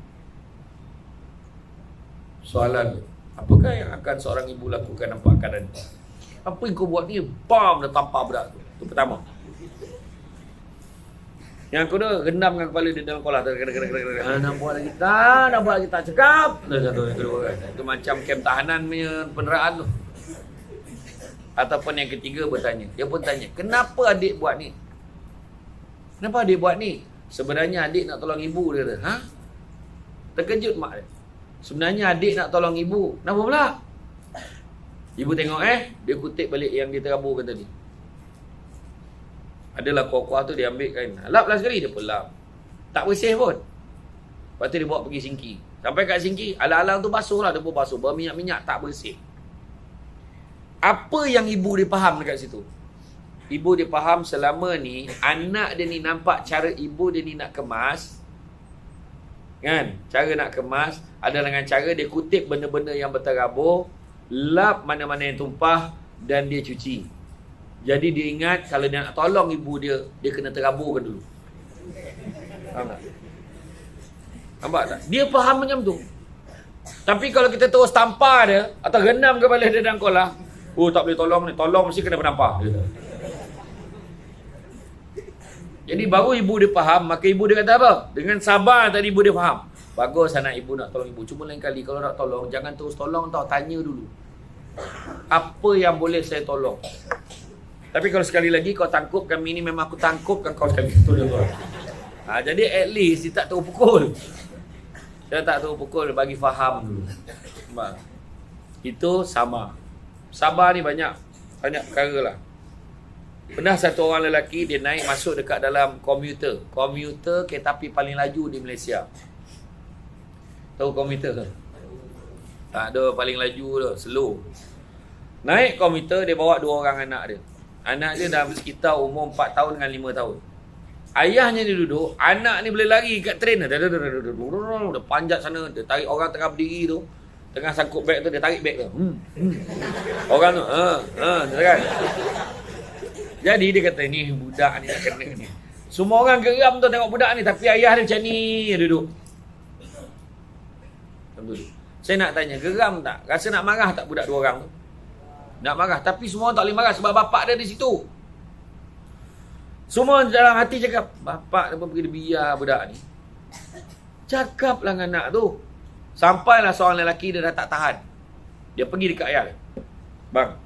Soalan, apakah yang akan seorang ibu lakukan nampak keadaan ni? Apa yang kau buat ni? Bam, dah tampar budak tu. Itu pertama. Yang kedua, rendam dengan kepala dia dalam kolam. Nak buat lagi tak cakap. Itu macam kem tahanan punya peneraan tu. Ataupun yang ketiga bertanya. Dia pun tanya, kenapa adik buat ni? Kenapa adik buat ni? Sebenarnya adik nak tolong ibu dia. Terkejut mak dia. Sebenarnya adik nak tolong ibu. Kenapa pula? Ibu tengok dia kutip balik yang dia teraburkan tadi. Adalah kuah-kuah tu dia ambil kan. Lap lah sekali dia pun lap. Tak bersih pun. Lepas tu dia bawa pergi sinki. Sampai kat sinki, alang-alang tu basuh lah. Dia pun basuh. Berminyak-minyak tak bersih. Apa yang ibu dia faham dekat situ? Ibu dia faham selama ni, anak dia ni nampak cara ibu dia ni nak kemas. Kan? Cara nak kemas adalah dengan cara dia kutip benda-benda yang berterabur, lap mana-mana yang tumpah dan dia cuci. Jadi dia ingat kalau dia nak tolong ibu dia, dia kena teraburkan dulu. Faham tak? Nampak tak? Dia faham macam tu. Tapi kalau kita terus tampar dia atau rendam kepala dia dalam kolam, tak boleh tolong ni. Tolong mesti kena bernampar. Jadi baru ibu dia faham, maka ibu dia kata apa? Dengan sabar tadi ibu dia faham. Bagus anak ibu nak tolong ibu. Cuma lain kali kalau nak tolong, jangan terus tolong tau. Tanya dulu. Apa yang boleh saya tolong? Tapi kalau sekali lagi kau tangkup kami ni, memang aku tangkupkan kau sekali. Jadi at least dia tak terpukul. Dia tak terpukul, bagi faham dulu. Itu sama. Sabar ni banyak perkara lah. Pernah satu orang lelaki, dia naik masuk dekat dalam komuter. Komuter kereta api paling laju di Malaysia. Tahu komuter ke? Tak ada paling laju tu, slow. Naik komuter, dia bawa 2 orang anak dia. Anak dia dalam sekitar umur 4 tahun dengan 5 tahun. Ayahnya dia duduk, anak ni boleh lari kat train. Dia panjat sana, dia tarik orang tengah berdiri tu. Tengah sangkut beg tu, dia tarik beg tu. Orang tu, kan. Jadi dia kata, ni budak ni nak kena ni. Semua orang geram tu tengok budak ni, tapi ayah dia macam ni, dia duduk. Saya nak tanya, geram tak? Rasa nak marah tak budak 2 orang tu? Nak marah, tapi semua tak boleh marah sebab bapak dia di situ. Semua dalam hati cakap, bapak dia pun pergi biar budak ni. Cakaplah dengan anak tu. Sampailah seorang lelaki dia dah tak tahan. Dia pergi dekat ayah dia. Bang,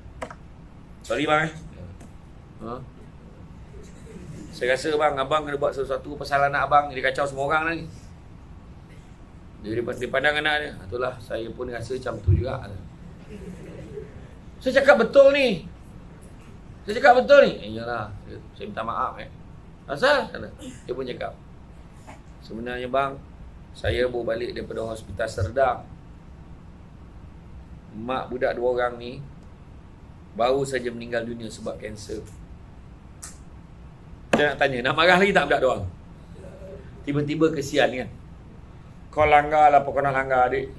sorry bang saya rasa bang, abang kena buat sesuatu pasal anak abang. Dia kacau semua orang lagi. Dia pandang anak dia. Itulah, saya pun rasa macam tu juga. Saya cakap betul ni. Iyalah, saya minta maaf Asal? Dia pun cakap, sebenarnya bang, saya baru balik daripada hospital Serdang. Mak budak 2 orang ni baru saja meninggal dunia sebab kanser. Saya nak tanya, nak marah lagi tak budak 2 orang? Tiba-tiba kesian kan. Kau langgar lah apa kau nak langgar, adik.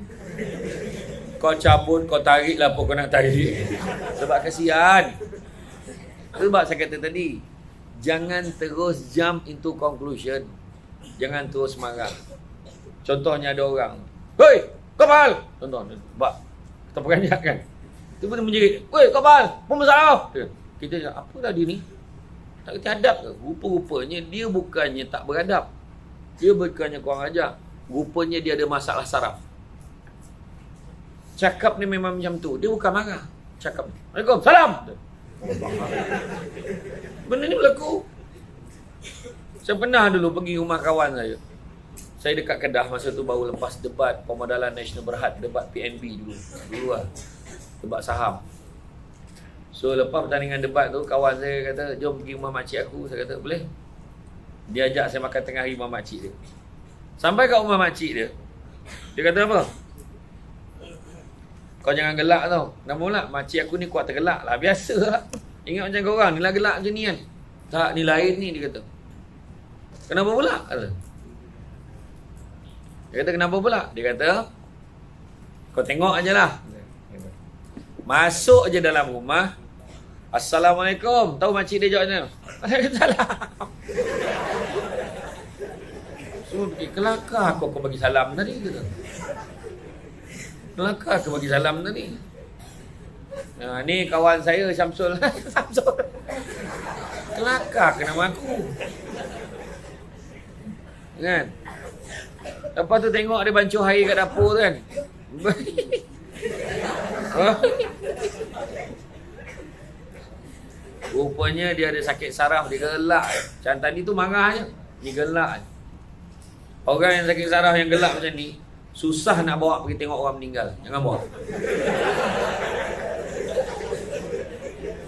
Kau cabut, kau tarik lah apa kau nak tarik. Sebab kesian. Sebab saya kata tadi, jangan terus jump into conclusion. Jangan terus marah. Contohnya ada orang, hei, kau pahal. Contoh, sebab kita peranjat kan. Tiba-tiba menjerit, hei, kau pahal, apa masalah? Kita cakap, apa tadi ni? Tak kerti adab ke? Rupa-rupanya dia bukannya tak beradab. Dia bukannya kurang ajar. Rupanya dia ada masalah saraf. Cakap ni memang macam tu. Dia bukan marah. Cakap, Assalamualaikum, salam. Benda ni berlaku. Saya pernah dulu pergi rumah kawan saya. Saya dekat Kedah masa tu baru lepas debat Pemodalan Nasional Berhad, debat PNB dulu lah. Debat saham. So lepas pertandingan debat tu, kawan saya kata, jom pergi rumah makcik aku. Saya kata, boleh. Dia ajak saya makan tengah hari rumah makcik dia. Sampai kat rumah makcik dia, dia kata apa? Kau jangan gelak tau. Kenapa pula? Makcik aku ni kuat tergelak lah. Biasa lah. Ingat macam korang, ni lah gelak macam ni kan. Tak, ni lain ni, dia kata. Kenapa pula? Dia kata, kenapa pula? Dia kata, kau tengok aje lah. Masuk je dalam rumah. Assalamualaikum. Tahu makcik dia jawab macam mana? Waalaikumsalam. So, kelakar kau bagi salam tadi ke? Kelakar kau bagi salam tadi. Ni kawan saya Syamsul. Syamsul. Kelakar ke nama aku? Kan? Lepas tu tengok ada bancuh air kat dapur tu kan. Rupanya dia ada sakit saraf, dia gelak. Macam tadi tu marah je, ni gelak. Orang yang sakit saraf yang gelak macam ni, susah nak bawa pergi tengok orang meninggal. Jangan bawa.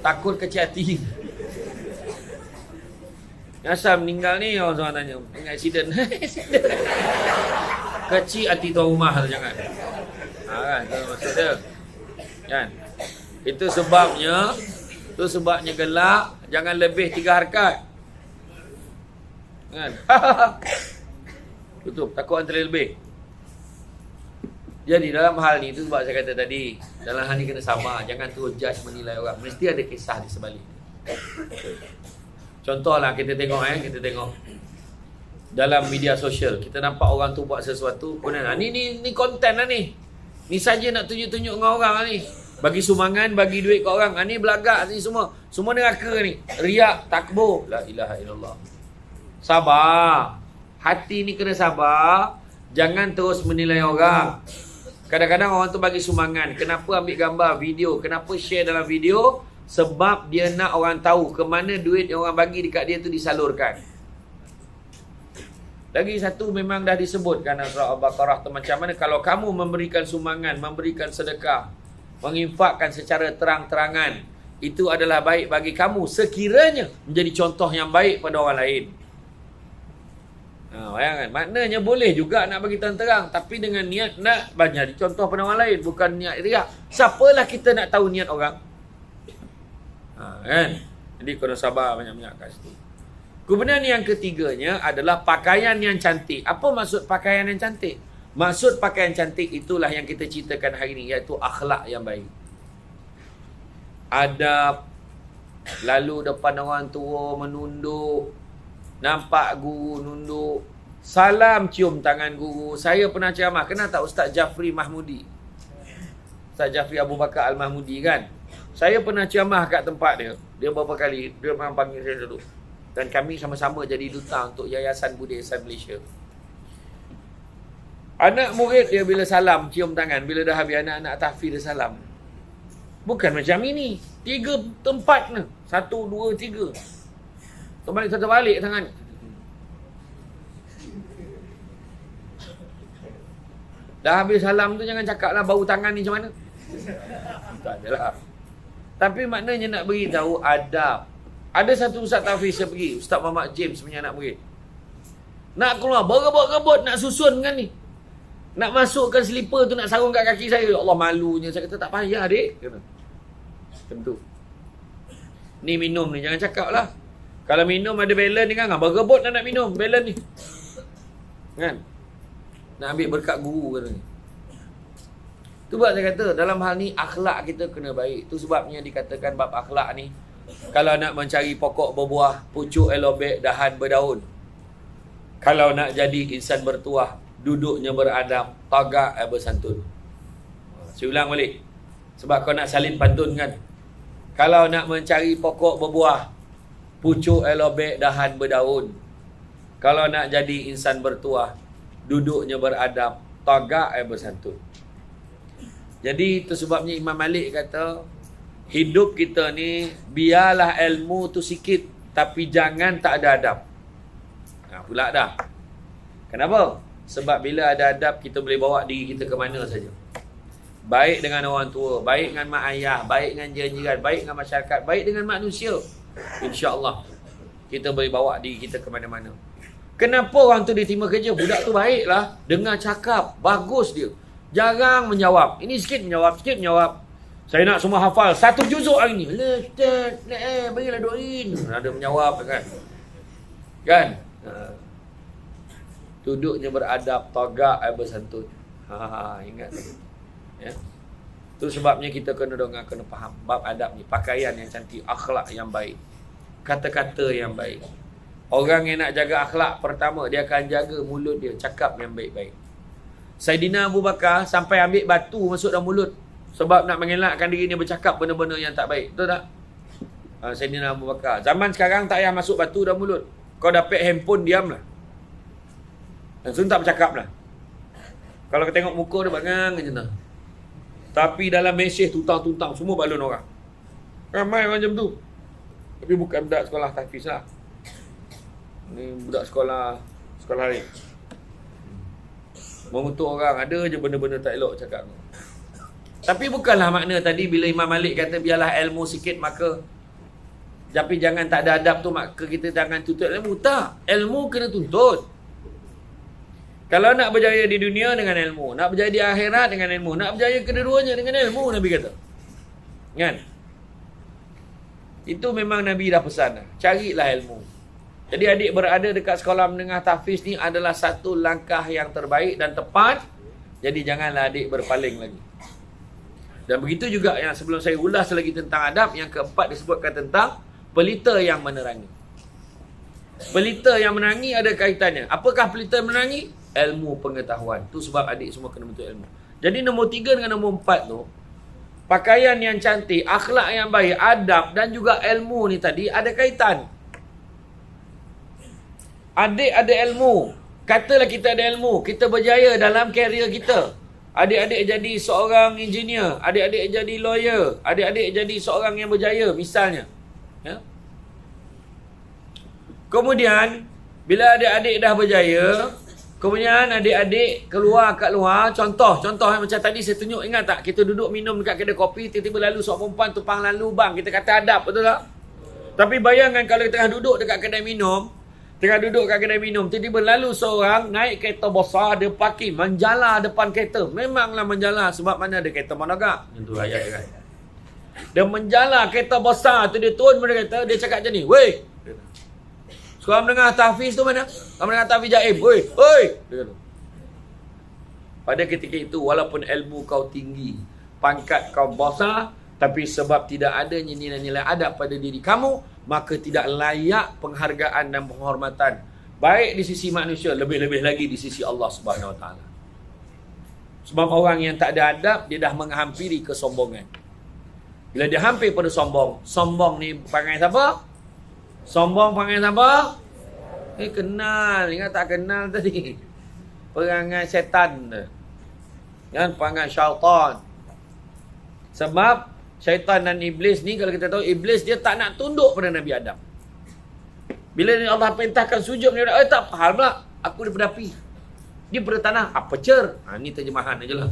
Takut kecil hati. Asal meninggal ni, orang semua tanya, aksiden. Kecil hati tuan rumah tu, jangan. Kan, itu maksud dia. Kan? Itu sebabnya gelak, jangan lebih 3 harkat. Kan? Betul, takut antara lebih. Jadi dalam hal ni, itu sebab saya kata tadi, dalam hal ni kena sabar, jangan terus judge menilai orang. Mesti ada kisah di sebalik. Contohlah kita tengok dalam media sosial, kita nampak orang tu buat sesuatu, kemudian ni konten lah ni. Ni saja nak tunjuk-tunjuk dengan orang lah ni. Bagi sumbangan, bagi duit ke orang. Ni belagak ni semua. Semua neraka ni. Riak, takbur. La ilaha illallah. Sabar. Hati ni kena sabar. Jangan terus menilai orang. Kadang-kadang orang tu bagi sumbangan. Kenapa ambil gambar, video? Kenapa share dalam video? Sebab dia nak orang tahu ke mana duit yang orang bagi dekat dia tu disalurkan. Lagi satu memang dah disebutkan dalam surah Al-Baqarah tu, macam mana kalau kamu memberikan sumbangan, memberikan sedekah, menginfakkan secara terang-terangan, itu adalah baik bagi kamu sekiranya menjadi contoh yang baik pada orang lain. Bayangkan, maknanya boleh juga nak bagi terang-terang, tapi dengan niat nak jadi contoh pada orang lain, bukan niat riak. Siapalah kita nak tahu niat orang? Kan? Jadi kena sabar banyak-banyak kat situ. Kemudian yang ketiganya adalah pakaian yang cantik. Apa maksud pakaian yang cantik? Maksud pakaian cantik itulah yang kita ceritakan hari ini, iaitu akhlak yang baik. Adab, lalu depan orang tua menunduk, nampak guru nunduk, salam cium tangan guru. Saya pernah ceramah, kenal tak Ustaz Jafri Mahmudi? Ustaz Jafri Abu Bakar Al-Mahmudi kan? Saya pernah ceramah kat tempat dia. Dia beberapa kali, dia pernah panggil saya dulu. Dan kami sama-sama jadi duta untuk Yayasan Budaya Ihsan Malaysia. Anak murid dia bila salam, cium tangan. Bila dah habis anak-anak tahfiz dia salam. Bukan macam ini. 3 tempat ni. 1, 2, 3. Terbalik tangan. Dah habis salam tu jangan cakap lah bau tangan ni macam mana. Tak adalah. Tapi maknanya nak beritahu adab. Ada satu Ustaz tahfiz saya pergi. Ustaz Muhammad James punya anak murid. Nak keluar, berebut-rebut nak susun kan ni. Nak masukkan slipper tu nak sarung kat kaki saya. Ya Allah, malunya. Saya kata tak payah adik. Tentu. Ni minum ni jangan cakap lah. Kalau minum ada balon ni kan, berebut nak minum balon ni. Kan? Nak ambil berkat guru kata ni. Tu sebab saya kata dalam hal ni akhlak kita kena baik. Tu sebabnya dikatakan bab akhlak ni, kalau nak mencari pokok berbuah, pucuk elobek, dahan berdaun. Kalau nak jadi insan bertuah, duduknya beradab, tagak bersantun. Saya ulang balik. Sebab kau nak salin pantun kan. Kalau nak mencari pokok berbuah, pucuk elobek, dahan berdaun. Kalau nak jadi insan bertuah, duduknya beradab, tagak bersantun. Jadi itu sebabnya Imam Malik kata, hidup kita ni biarlah ilmu tu sikit, tapi jangan tak ada adab. Pula dah. Kenapa? Sebab bila ada adab, kita boleh bawa diri kita ke mana saja. Baik dengan orang tua, baik dengan mak ayah, baik dengan jiran, baik dengan masyarakat, baik dengan manusia. InsyaAllah kita boleh bawa diri kita ke mana-mana. Kenapa orang tu diterima kerja? Budak tu baiklah, dengar cakap, bagus dia. Jarang menjawab. Ini sikit menjawab, sikit menjawab. Saya nak semua hafal 1 juzuk hari ni. Ustaz, berilah doain. Ada menjawab kan. Kan? Duduknya beradab, tagak bersantun. Ingat. Ya. Itu sebabnya kita kena dengar, kena faham bab adab ni. Pakaian yang cantik, akhlak yang baik, kata-kata yang baik. Orang yang nak jaga akhlak, pertama dia akan jaga mulut dia, cakap yang baik-baik. Saidina Abu Bakar sampai ambil batu masuk dalam mulut sebab nak mengelakkan diri dia bercakap benda-benda yang tak baik. Betul tak? Saidina Abu Bakar. Zaman sekarang tak payah masuk batu dalam mulut. Kau dapat handphone, diamlah. Langsung tak bercakap lah. Kalau kau tengok muka dia bangang macam tu. Tapi dalam mesej tutang-tutang semua balon orang. Ramai orang macam tu. Tapi bukan budak sekolah tahfiz lah. Ni budak sekolah lain. Mengutuk orang, ada je benda-benda tak elok cakap. Tapi bukanlah makna tadi bila Imam Malik kata biarlah ilmu sikit maka, tapi jangan tak ada adab tu maka kita jangan tuntut ilmu. Tak, ilmu kena tuntut. Kalau nak berjaya di dunia dengan ilmu, nak berjaya di akhirat dengan ilmu, nak berjaya kedua-duanya dengan ilmu, Nabi kata. Kan? Itu memang Nabi dah pesan. Carilah ilmu. Jadi adik berada dekat sekolah menengah tahfiz ni adalah satu langkah yang terbaik dan tepat. Jadi janganlah adik berpaling lagi. Dan begitu juga yang sebelum saya ulas lagi tentang adab, yang keempat disebutkan tentang pelita yang menerangi. Pelita yang menerangi ada kaitannya. Apakah pelita yang menerangi? Ilmu pengetahuan. Tu sebab adik semua kena bentuk ilmu. Jadi nombor 3 dengan nombor 4 tu, pakaian yang cantik, akhlak yang baik, adab dan juga ilmu ni tadi ada kaitan. Adik ada ilmu. Katalah kita ada ilmu, kita berjaya dalam karier kita. Adik-adik jadi seorang engineer, adik-adik jadi lawyer, adik-adik jadi seorang yang berjaya misalnya. Ya? Kemudian bila adik-adik dah berjaya, kemudian adik-adik keluar kat luar, contoh macam tadi saya tunjuk, ingat tak? Kita duduk minum dekat kedai kopi, tiba-tiba lalu seorang perempuan tumpang lalu, bang, kita kata adab, betul tak? Tapi bayangkan kalau kita tengah duduk dekat kedai minum, tiba-tiba lalu seorang naik kereta besar, dia parking, menjala depan kereta. Memanglah menjala sebab mana ada kereta monogak. Itu ayat dia kan. Dia menjalar kereta besar tu, dia turun pada kereta, dia cakap macam ni, "Weh, sekarang mendengar tahfiz tu mana? Sekarang mendengar tahfiz Jaim, weh, weh." Dia kata. Pada ketika itu, walaupun ilmu kau tinggi, pangkat kau besar, tapi sebab tidak adanya nilai-nilai adab pada diri kamu, maka tidak layak penghargaan dan penghormatan, baik di sisi manusia, lebih-lebih lagi di sisi Allah Subhanahu Wa Taala. Sebab orang yang tak ada adab, dia dah menghampiri kesombongan. Bila dia hampir pada sombong, sombong ni perangai siapa? Sombong perangai siapa? Kenal, ingat tak kenal tadi? Perangai setan. Kan, perangai syaitan. Sebab syaitan dan iblis ni, kalau kita tahu, iblis dia tak nak tunduk pada Nabi Adam. Bila Allah perintahkan sujud, dia kata, tak faham pula, aku daripada api, dia daripada tanah, apa cer? Ni terjemahan aja lah.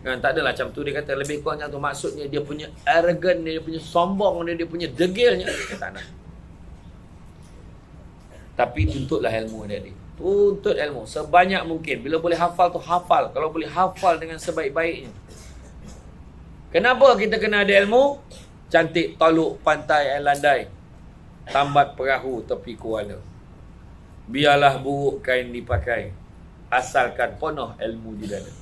Kan, tak adalah macam tu. Dia kata lebih kurang macam tu. Maksudnya dia punya arrogant, dia punya sombong, dia punya degilnya, dia tak nak. Tapi tuntutlah ilmu dia. Tuntut ilmu sebanyak mungkin. Bila boleh hafal tu hafal. Kalau boleh hafal dengan sebaik-baiknya. Kenapa kita kena ada ilmu? Cantik toluk pantai landai, tambat perahu tepi kuala. Biarlah buruk kain dipakai, asalkan penuh ilmu di dada.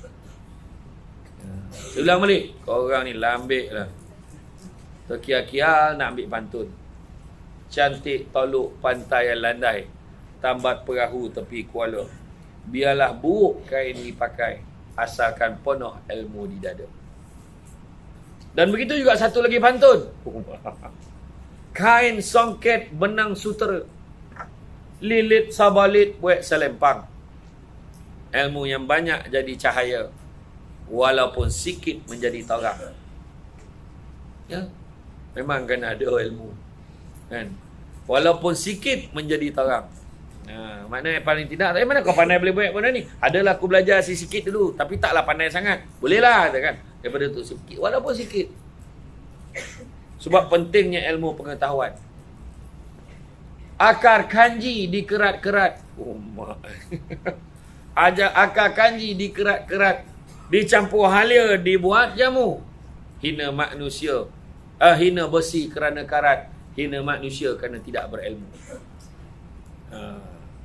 Saya ulang balik. Korang ni lambik lah. Terkial-kial nak ambil pantun. Cantik toluk pantai landai, tambat perahu tepi kuala. Biarlah buruk kain dipakai, asalkan penuh ilmu di dada. Dan begitu juga satu lagi pantun. Kain songket benang sutera, lilit sabalit buat selempang. Ilmu yang banyak jadi cahaya, walaupun sikit menjadi terang. Ya, memang kena ada ilmu. Kan? Walaupun sikit menjadi terang. Maknanya paling tidak, tapi mana kau pandai boleh buat benda ni? Adalah aku belajar sikit dulu, tapi taklah pandai sangat. Bolehlah, kan? Daripada tu sikit, walaupun sikit. Sebab pentingnya ilmu pengetahuan. Akar kanji dikerat-kerat. Akar kanji dikerat-kerat, dicampur halia dibuat jamu. Hina manusia, hina besi kerana karat, hina manusia kerana tidak berilmu.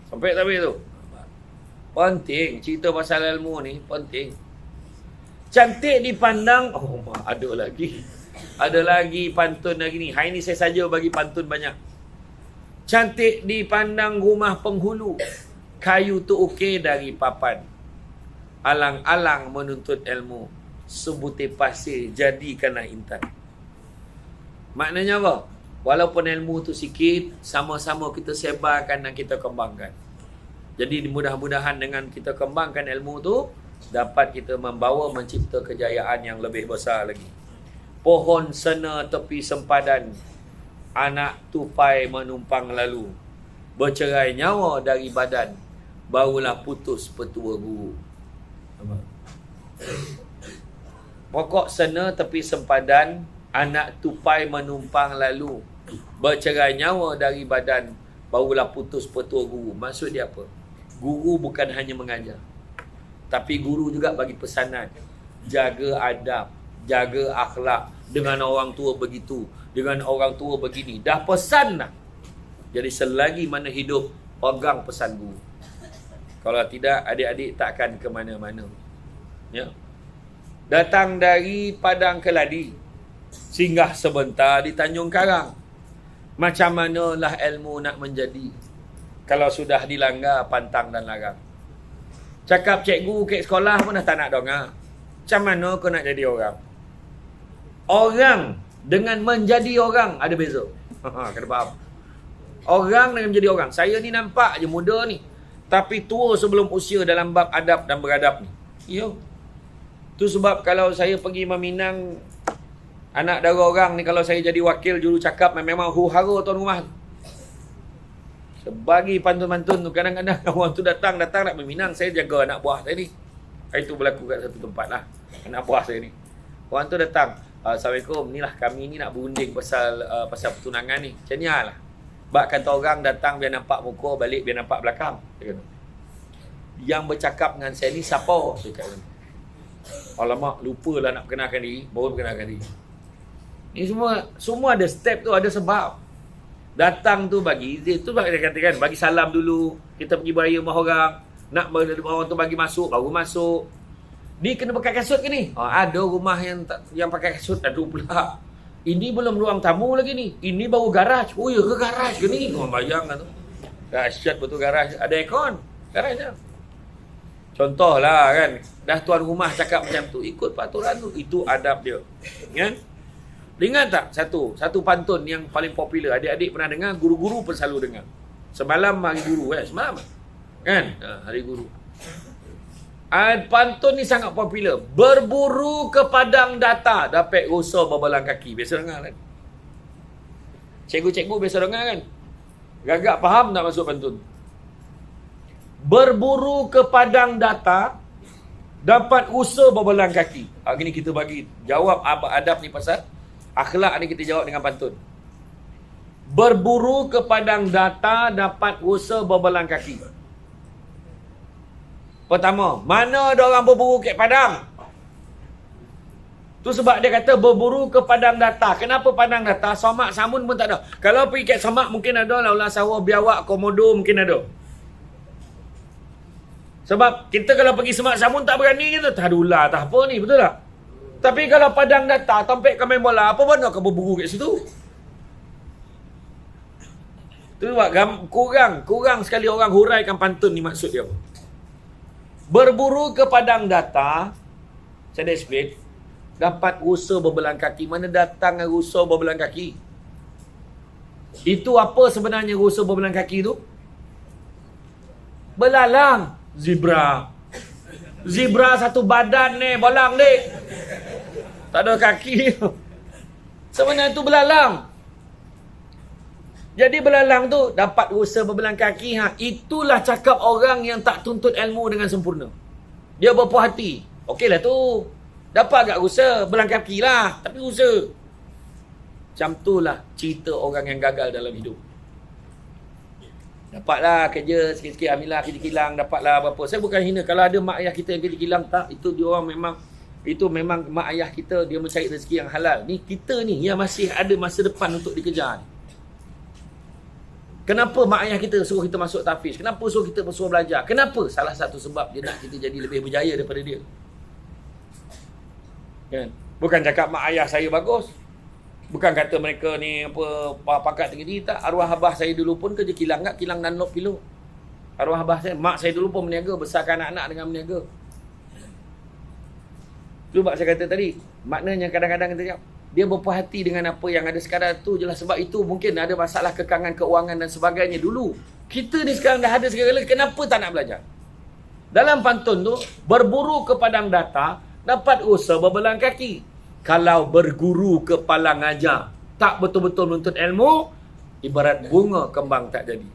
Sampai tak tu? Penting. Cerita pasal ilmu ni penting. Cantik dipandang. Ada lagi. Ada lagi pantun lagi ni. Hari ni saya saja bagi pantun banyak. Cantik dipandang rumah penghulu, kayu tu okey dari papan. Alang-alang menuntut ilmu, sebutir pasir jadikanlah intan. Maknanya apa? Walaupun ilmu tu sikit, sama-sama kita sebarkan dan kita kembangkan. Jadi mudah-mudahan dengan kita kembangkan ilmu tu, dapat kita membawa mencipta kejayaan yang lebih besar lagi. Pohon sena tepi sempadan, anak tupai menumpang lalu. Bercerai nyawa dari badan, barulah putus petua guru. Pokok sena tepi sempadan, anak tupai menumpang lalu. Bercerai nyawa dari badan, barulah putus petua guru. Maksud dia apa? Guru bukan hanya mengajar, tapi guru juga bagi pesanan. Jaga adab, jaga akhlak. Dengan orang tua begitu, dengan orang tua begini. Dah pesan dah. Jadi selagi mana hidup, pegang pesan guru. Kalau tidak, adik-adik takkan ke mana-mana. Ya. Datang dari Padang Keladi, singgah sebentar di Tanjung Karang. Macam manalah ilmu nak menjadi kalau sudah dilanggar pantang dan larang. Cakap cikgu kat sekolah pun dah tak nak dengar. Macam mana kau nak jadi orang? Orang dengan menjadi orang ada beza. Kena faham. Orang dengan menjadi orang. Saya ni nampak je muda ni, tapi tua sebelum usia dalam bab adab dan beradab ni. Ya. Tu sebab kalau saya pergi meminang anak dara orang ni, kalau saya jadi wakil juru cakap, memang huru-hara tuan rumah. Sebagi pantun-pantun tu, kadang-kadang orang tu datang nak meminang, saya jaga anak buah saya ni. Itu berlaku kat satu tempat lah. Anak buah saya ni, orang tu datang, Assalamualaikum, inilah kami ni nak berunding pasal pertunangan ni. Macam ni lah. Bak kata orang datang biar nampak muka, balik biar nampak belakang. Yang bercakap dengan saya ni siapa? Saya kata, alamak, lupalah nak perkenalkan diri, baru perkenalkan diri. Ni semua ada step tu, ada sebab. Datang tu bagi izin. Tu dia katakan, bagi salam dulu. Kita pergi beraya rumah orang. Nak orang tu bagi masuk, baru masuk. Dia kena pakai kasut ke ni? Ada rumah yang pakai kasut. Ada pula. Ini belum ruang tamu lagi ni. Ini baru garaj. Oh ya ke garaj ke ni? Orang bayangkan tu. Dahsyat betul garaj. Ada aircon. Garajnya. Contohlah kan. Dah tuan rumah cakap macam tu. Ikut peraturan tu. Itu adab dia. Kan? Ingat tak satu pantun yang paling popular, adik-adik pernah dengar, guru-guru pun selalu dengar. Semalam hari guru semalam kan, hari guru. Pantun ni sangat popular. Berburu ke padang data, dapat rosa berbelang kaki. Biasa dengar kan? Cikgu-cikgu biasa dengar kan? Gagak faham tak maksud pantun? Berburu ke padang data, dapat rusa berbelang kaki. Hari ni kita bagi jawab adab ni pasal akhlak ni, kita jawab dengan pantun. Berburu ke padang data, dapat rusa berbelang kaki. Pertama, mana ada orang berburu ke padang? Tu sebab dia kata berburu ke padang data. Kenapa padang data? Samak samun pun tak ada. Kalau pergi kat samak mungkin ada lah, ulang sawah, biawak, komodo mungkin ada. Sebab kita kalau pergi semak samun tak berani kita. Tak ada ular, tak apa ni, betul tak? Tapi kalau padang data, tampik kau main bola, apa mana kau berburu kat situ? Tu sebab kurang sekali orang huraikan pantun ni maksud dia apa. Berburu ke padang data, saya dah explain, dapat rusa berbelang kaki. Mana datang rusa berbelang kaki? Itu apa sebenarnya rusa berbelang kaki tu? Belalang. Zebra satu badan ni, bolang dek. Tak ada kaki. Sebenarnya tu belalang. Jadi belalang tu dapat rusa berbelang kaki. Itulah cakap orang yang tak tuntut ilmu dengan sempurna. Dia berpuas hati. Okeylah tu. Dapat agak rusa, belang kaki lah. Tapi rusa. Macam tu lah cerita orang yang gagal dalam hidup. Dapatlah kerja sikit-sikit, ambillah kerja kilang, dapatlah apa-apa. Saya bukan hina. Kalau ada mak ayah kita yang kerja kilang, tak. Itu dia orang memang mak ayah kita, dia mencari rezeki yang halal. Ni kita ni yang masih ada masa depan untuk dikejar. Kenapa mak ayah kita suruh kita masuk tahfiz? Kenapa suruh kita suruh belajar? Kenapa? Salah satu sebab dia nak kita jadi lebih berjaya daripada dia. Kan? Bukan cakap mak ayah saya bagus. Bukan kata mereka ni apa pangkat tinggi, tak. Arwah abah saya dulu pun kerja kilang, tak? Kilang Dunlop Pilo. Arwah abah saya, mak saya dulu pun berniaga, besarkan anak-anak dengan berniaga. Sebab saya kata tadi, maknanya kadang-kadang kita cakap, dia berpuas hati dengan apa yang ada sekarang tu jelas. Sebab itu mungkin ada masalah kekangan keuangan dan sebagainya dulu. Kita ni sekarang dah ada segala, kenapa tak nak belajar? Dalam pantun tu, berburu ke padang data, dapat rusa berbelang kaki. Kalau berguru ke palang ajar, tak betul-betul menuntut ilmu, ibarat bunga kembang tak jadi.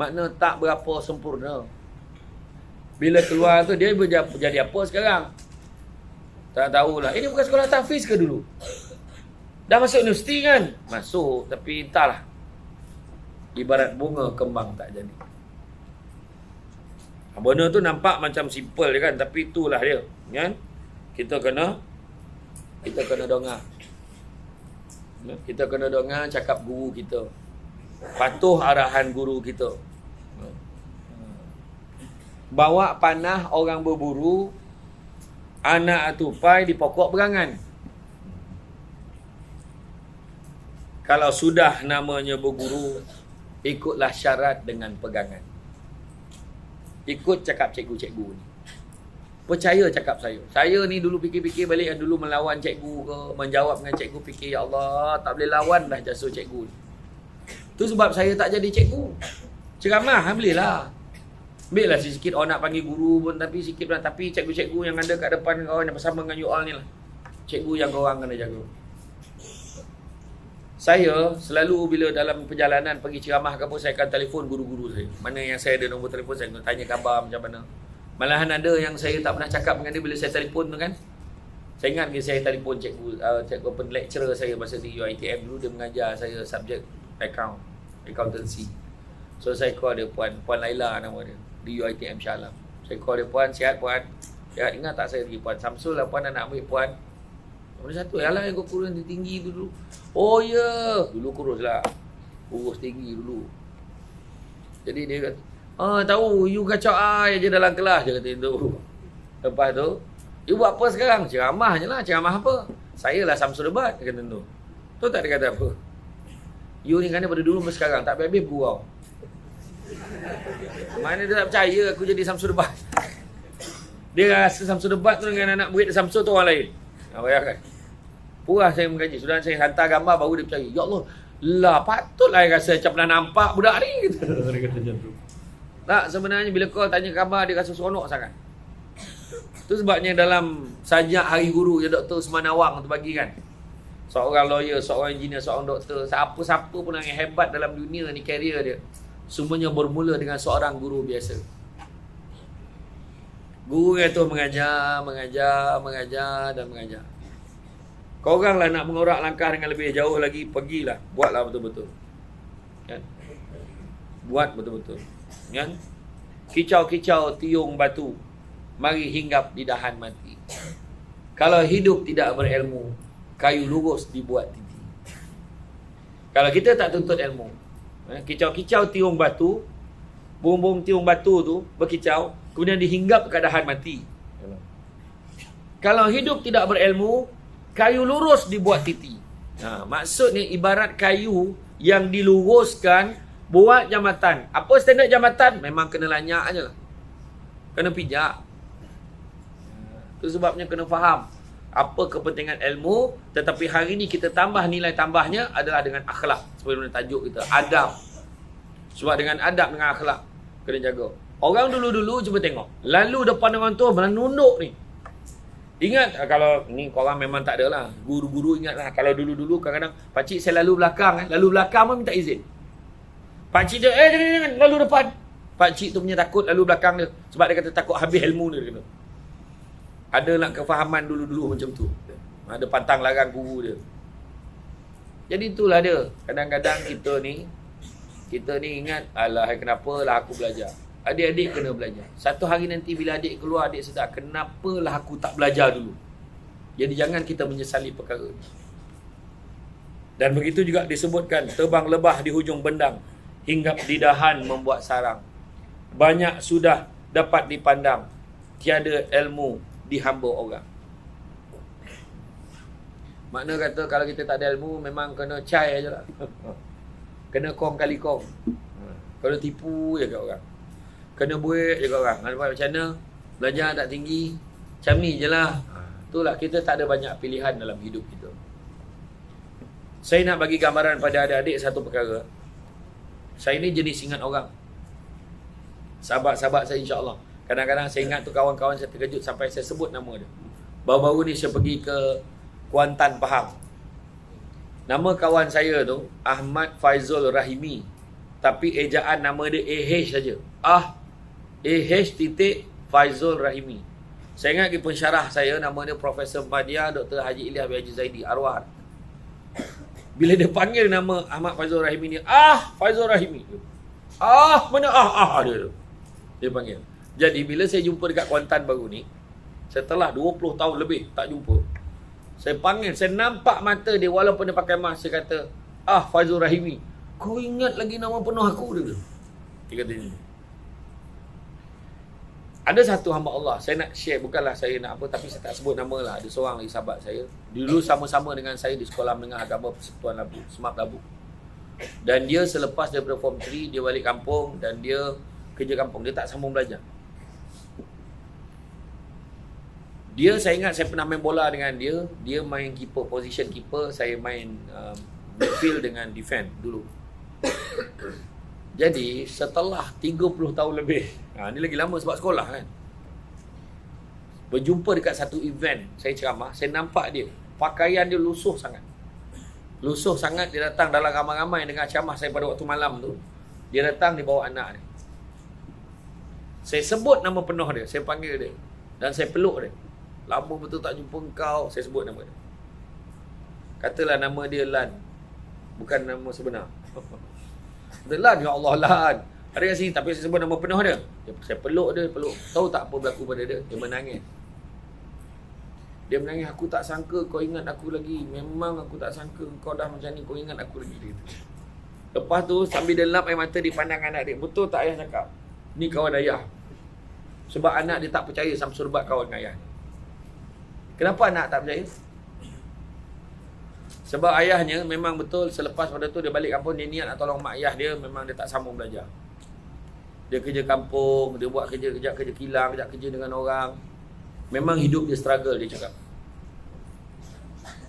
Makna tak berapa sempurna. Bila keluar tu, dia jadi apa sekarang? Tak tahulah. Ini bukan sekolah tahfiz ke dulu? Dah masuk universiti kan? Masuk, tapi entahlah. Ibarat bunga kembang tak jadi. Benda tu nampak macam simple je kan, tapi itulah dia. Kan? Kita kena dengar. Kita kena dengar cakap guru kita. Patuh arahan guru kita. Bawa panah orang berburu, anak atupai di pokok berangan. Kalau sudah namanya berguru, ikutlah syarat dengan pegangan. Ikut cakap cikgu-cikgu ni. Percaya cakap saya. Saya ni dulu fikir-fikir balik, yang dulu melawan cikgu ke, menjawab dengan cikgu, fikir, ya Allah, tak boleh lawan dah jasa cikgu ni. Tu sebab saya tak jadi cikgu. Ceramah, bolehlah. Ambil lah sikit orang nak panggil guru pun, tapi sikit lah. Tapi cikgu-cikgu yang ada kat depan kau yang bersama dengan you all ni lah. Cikgu yang korang kena jaga. Saya selalu bila dalam perjalanan pergi ceramah ke apa, saya akan telefon guru-guru saya. Mana yang saya ada nombor telefon, saya tanya khabar macam mana. Malahan ada yang saya tak pernah cakap dengan dia bila saya telefon tu kan. Saya ingat ke saya telefon cikgu open lecturer saya masa di UiTM dulu, dia mengajar saya subjek accountancy. So saya call dia Puan Laila nama dia, di UiTM Shah Alam. Saya call dia, Puan, sihat Puan? Sihat, ingat tak saya lagi Puan Samsul lah Puan, nak ambil Puan. Kemudian satu, alah yang kau kurus tinggi tu dulu. Oh ya, dulu kurus lah. Kurus tinggi dulu. Jadi dia kata, tahu, you kacau I je dalam kelas, dia kata itu. Lepas tu, you buat apa sekarang? Ceramah je lah, ceramah apa? Saya lah Samsul Debat, dia kata tu. Tahu tak dia kata apa? You ni kan pada dulu sampai sekarang, tak habis-habis gurau. Mana dia tak percaya aku jadi Samsul Debat? Dia rasa Samsul Debat tu dengan anak murid Samsul tu orang lain. Bayangkan. Puas saya mengaji. Sudah saya hantar gambar baru dia percaya. Ya Allah, lah patutlah saya rasa macam pernah nampak budak ni. Dia kata macam tu. Tak, sebenarnya bila kau tanya khabar dia rasa seronok sangat. Tu sebabnya dalam sajak Hari Guru yang Dr. Usman Awang tu bagi kan. Seorang lawyer, seorang engineer, seorang doktor, siapa-siapa pun yang hebat dalam dunia ni, karier dia, semuanya bermula dengan seorang guru biasa. Guru itu mengajar dan mengajar. Korang lah nak mengorak langkah dengan lebih jauh lagi, pergilah, buatlah betul-betul. Kan? Buat betul-betul. Kan? Kicau-kicau tiung batu, mari hinggap di dahan mati. Kalau hidup tidak berilmu, kayu lurus dibuat titi. Kalau kita tak tuntut ilmu, kicau-kicau tiung batu, bung-bung tiung batu tu berkicau, kemudian dihinggap ke dahan mati. Kalau hidup tidak berilmu, kayu lurus dibuat titi. Maksudnya ibarat kayu yang diluruskan buat jambatan. Apa standard jambatan? Memang kena lanyak je lah. Kena pijak. Itu sebabnya kena faham apa kepentingan ilmu. Tetapi hari ni kita tambah nilai tambahnya adalah dengan akhlak. Seperti tajuk kita, adab. Sebab dengan adab, dengan akhlak kena jaga. Orang dulu-dulu cuba tengok, lalu depan orang tua menunduk ni. Ingat kalau ni korang memang tak ada lah, guru-guru ingatlah. Kalau dulu-dulu kadang-kadang pakcik saya lalu belakang, lalu belakang pun minta izin. Pakcik dia jangan lalu depan. Pakcik tu punya takut lalu belakang dia, sebab dia kata takut habis ilmu dia kata. Ada nak kefahaman dulu-dulu macam tu. Ada pantang larang guru dia. Jadi itulah dia. Kadang-kadang kita ni ingat, alah kenapa lah aku belajar. Adik-adik kena belajar. Satu hari nanti bila adik keluar, adik sedar, kenapalah aku tak belajar dulu. Jadi jangan kita menyesali perkara ini. Dan begitu juga disebutkan, terbang lebah di hujung bendang, hinggap di dahan membuat sarang. Banyak sudah dapat dipandang, tiada ilmu di hamba orang. Makna kata kalau kita tak ada ilmu, memang kena cai je lah. Kena kong kali kong. Kena tipu je kat orang. Kena buat je kat orang. Macam mana? Belajar tak tinggi. Macam ni je lah. Itulah, kita tak ada banyak pilihan dalam hidup kita. Saya nak bagi gambaran pada adik-adik satu perkara. Saya ni jenis ingat orang. Sahabat-sahabat saya insya-Allah. Kadang-kadang saya ingat tu kawan-kawan saya terkejut sampai saya sebut nama dia. Baru-baru ni saya pergi ke Kuantan, Pahang. Nama kawan saya tu Ahmad Faizul Rahimi. Tapi ejaan nama dia AH saja. AH titik Faizul Rahimi. Saya ingat di pensyarah saya, nama dia Profesor Madia Dr. Haji Ilyas bin Haji Zaidi, arwah. Bila dia panggil nama Ahmad Faizul Rahimi ni, Faizul Rahimi. Mana dia tu. Dia panggil. Jadi bila saya jumpa dekat Kuantan baru ni, setelah 20 tahun lebih tak jumpa, saya panggil, saya nampak mata dia walaupun dia pakai mask, saya kata, Faizul Rahimi, kau ingat lagi nama penuh aku dia? Dia kata ni. Ada satu hamba Allah, saya nak share, bukanlah saya nak apa, tapi saya tak sebut nama lah. Ada seorang lagi sahabat saya, dulu sama-sama dengan saya di Sekolah Menengah Agama Persekutuan Labu, Semak Labu. Dan dia selepas daripada Form 3, dia balik kampung dan dia kerja kampung, dia tak sambung belajar. Dia, saya ingat saya pernah main bola dengan dia. Dia main keeper, position keeper. Saya main midfield dengan defend dulu. Jadi setelah 30 tahun lebih, ni lagi lama sebab sekolah kan, berjumpa dekat satu event, saya ceramah, saya nampak dia, pakaian dia lusuh sangat. Lusuh sangat, dia datang dalam ramai-ramai dengan ceramah saya pada waktu malam tu. Dia datang, dia bawa anak dia. Saya sebut nama penuh dia, saya panggil dia dan saya peluk dia. Lama betul tak jumpa engkau, saya sebut nama dia. Katalah nama dia Lan, bukan nama sebenar. Dia Lan, ya Allah Lan. Ada kat sini, tapi saya sebut nama penuh dia. Saya peluk dia, peluk. Tahu tak apa berlaku pada dia? Dia menangis. Dia menangis, aku tak sangka kau ingat aku lagi. Memang aku tak sangka kau dah macam ni, kau ingat aku lagi. Dia kata. Lepas tu sambil dia lap air mata di pandang anak dia. Betul tak ayah cakap? Ni kawan ayah. Sebab anak dia tak percaya Samsul Bar kawan dengan ayah. Kenapa anak tak percaya? Sebab ayahnya memang betul selepas pada tu dia balik kampung, dia niat nak tolong mak ayah dia, memang dia tak sambung belajar. Dia kerja kampung, dia buat kerja kilang, kejap kerja dengan orang. Memang hidup dia struggle, dia cakap.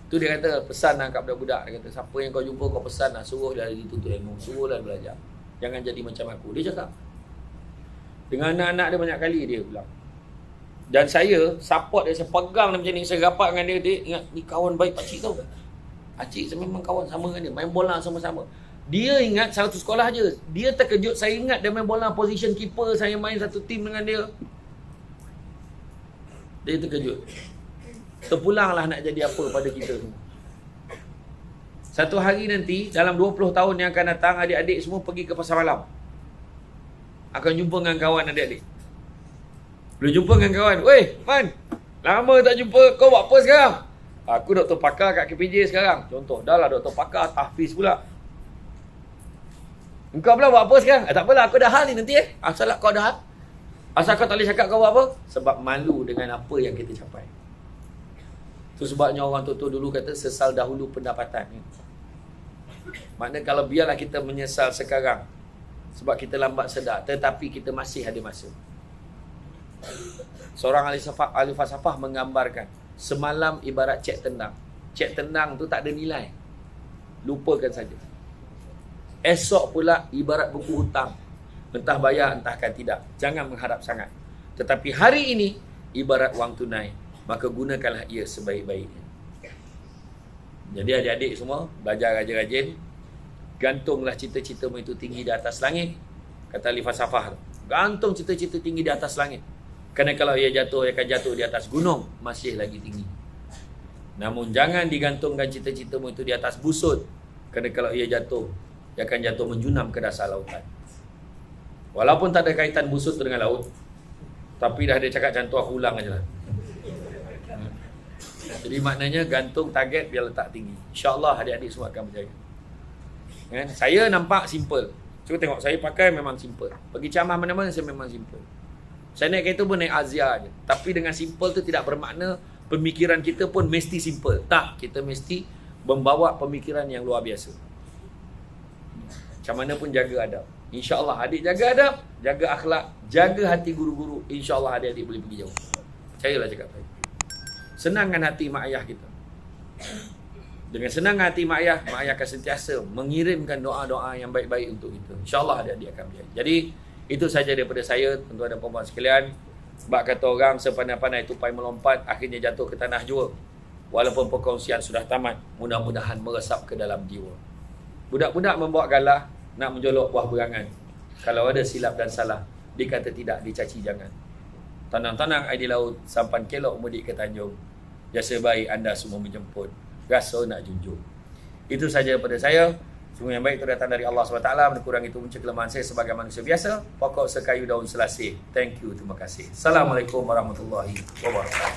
Tu dia kata, pesan lah kat budak-budak. Dia kata, siapa yang kau jumpa kau pesan lah, suruh dia dituntut ilmu, suruh lah belajar. Jangan jadi macam aku. Dia cakap. Dengan anak-anak dia banyak kali dia bilang. Dan saya support dia, saya pegang dia macam ni, saya rapat dengan dia, dia ingat ni kawan baik pakcik tau. Pakcik saya memang kawan sama dengan dia, main bola sama-sama. Dia ingat satu sekolah je. Dia terkejut, saya ingat dia main bola position keeper, saya main satu tim dengan dia. Dia terkejut. Terpulanglah nak jadi apa pada kita semua. Satu hari nanti, dalam 20 tahun yang akan datang, adik-adik semua pergi ke pasar malam. Akan jumpa dengan kawan adik-adik. Bila jumpa dengan kawan, "Weh, Man, lama tak jumpa, kau buat apa sekarang?" "Aku doktor pakar kat KPJ sekarang." Contoh, dah lah doktor pakar, tahfiz pula. "Engkau pula buat apa sekarang?" "Tak apalah, aku dah hal ni nanti Asal kau dah hal? Asal kau tak boleh cakap kau buat apa?" Sebab malu dengan apa yang kita capai. Itu sebabnya orang tua dulu kata sesal dahulu pendapatan. Maknanya kalau biarlah kita menyesal sekarang sebab kita lambat sedar, tetapi kita masih ada masa. Seorang ahli falsafah menggambarkan semalam ibarat cek tendang. Cek tendang tu tak ada nilai, lupakan saja. Esok pula ibarat buku hutang, entah bayar entahkan tidak, jangan mengharap sangat. Tetapi hari ini ibarat wang tunai, maka gunakanlah ia sebaik-baiknya. Jadi adik-adik semua belajar rajin-rajin, gantunglah cita-citamu itu tinggi di atas langit. Kata ahli falsafah, gantung cita-cita tinggi di atas langit. Kerana kalau ia jatuh, ia akan jatuh di atas gunung, masih lagi tinggi. Namun jangan digantungkan cita-citamu itu di atas busut, kerana kalau ia jatuh, ia akan jatuh menjunam ke dasar lautan. Walaupun tak ada kaitan busut dengan laut, tapi dah dia cakap macam tu, aku ulang aja lah. Jadi maknanya gantung target biar letak tinggi. InsyaAllah adik-adik semua akan berjaya. Kan? Saya nampak simple. Cuba tengok, saya pakai memang simple. Pergi ceramah mana-mana saya memang simple. Saya naik kereta pun naik Azia je. Tapi dengan simple tu tidak bermakna pemikiran kita pun mesti simple. Tak, kita mesti membawa pemikiran yang luar biasa. Macam mana pun jaga adab. InsyaAllah adik jaga adab, jaga akhlak, jaga hati guru-guru. InsyaAllah adik-adik boleh pergi jauh. Percayalah cakap saya. Senangkan hati mak ayah kita. Dengan senang hati mak ayah akan sentiasa mengirimkan doa-doa yang baik-baik untuk kita. InsyaAllah adik-adik akan berjaya. Jadi itu saja daripada saya, tuan-tuan dan puan-puan sekalian. Sebab kata orang sepandai-pandai tupai melompat, akhirnya jatuh ke tanah jua. Walaupun perkongsian sudah tamat, mudah-mudahan meresap ke dalam jiwa. Budak-budak membawa galah nak menjolok buah berangan. Kalau ada silap dan salah, dikata tidak, dicaci jangan. Tanang-tanang air di laut, sampan kelok mudik ke Tanjung. Jasa baik anda semua menjemput, rasa nak junjung. Itu saja daripada saya. Semua yang baik itu datang dari Allah SWT. Kurang itu punca kelemahan saya sebagai manusia biasa. Pokok sekayu daun selasih. Thank you, terima kasih. Assalamualaikum warahmatullahi wabarakatuh.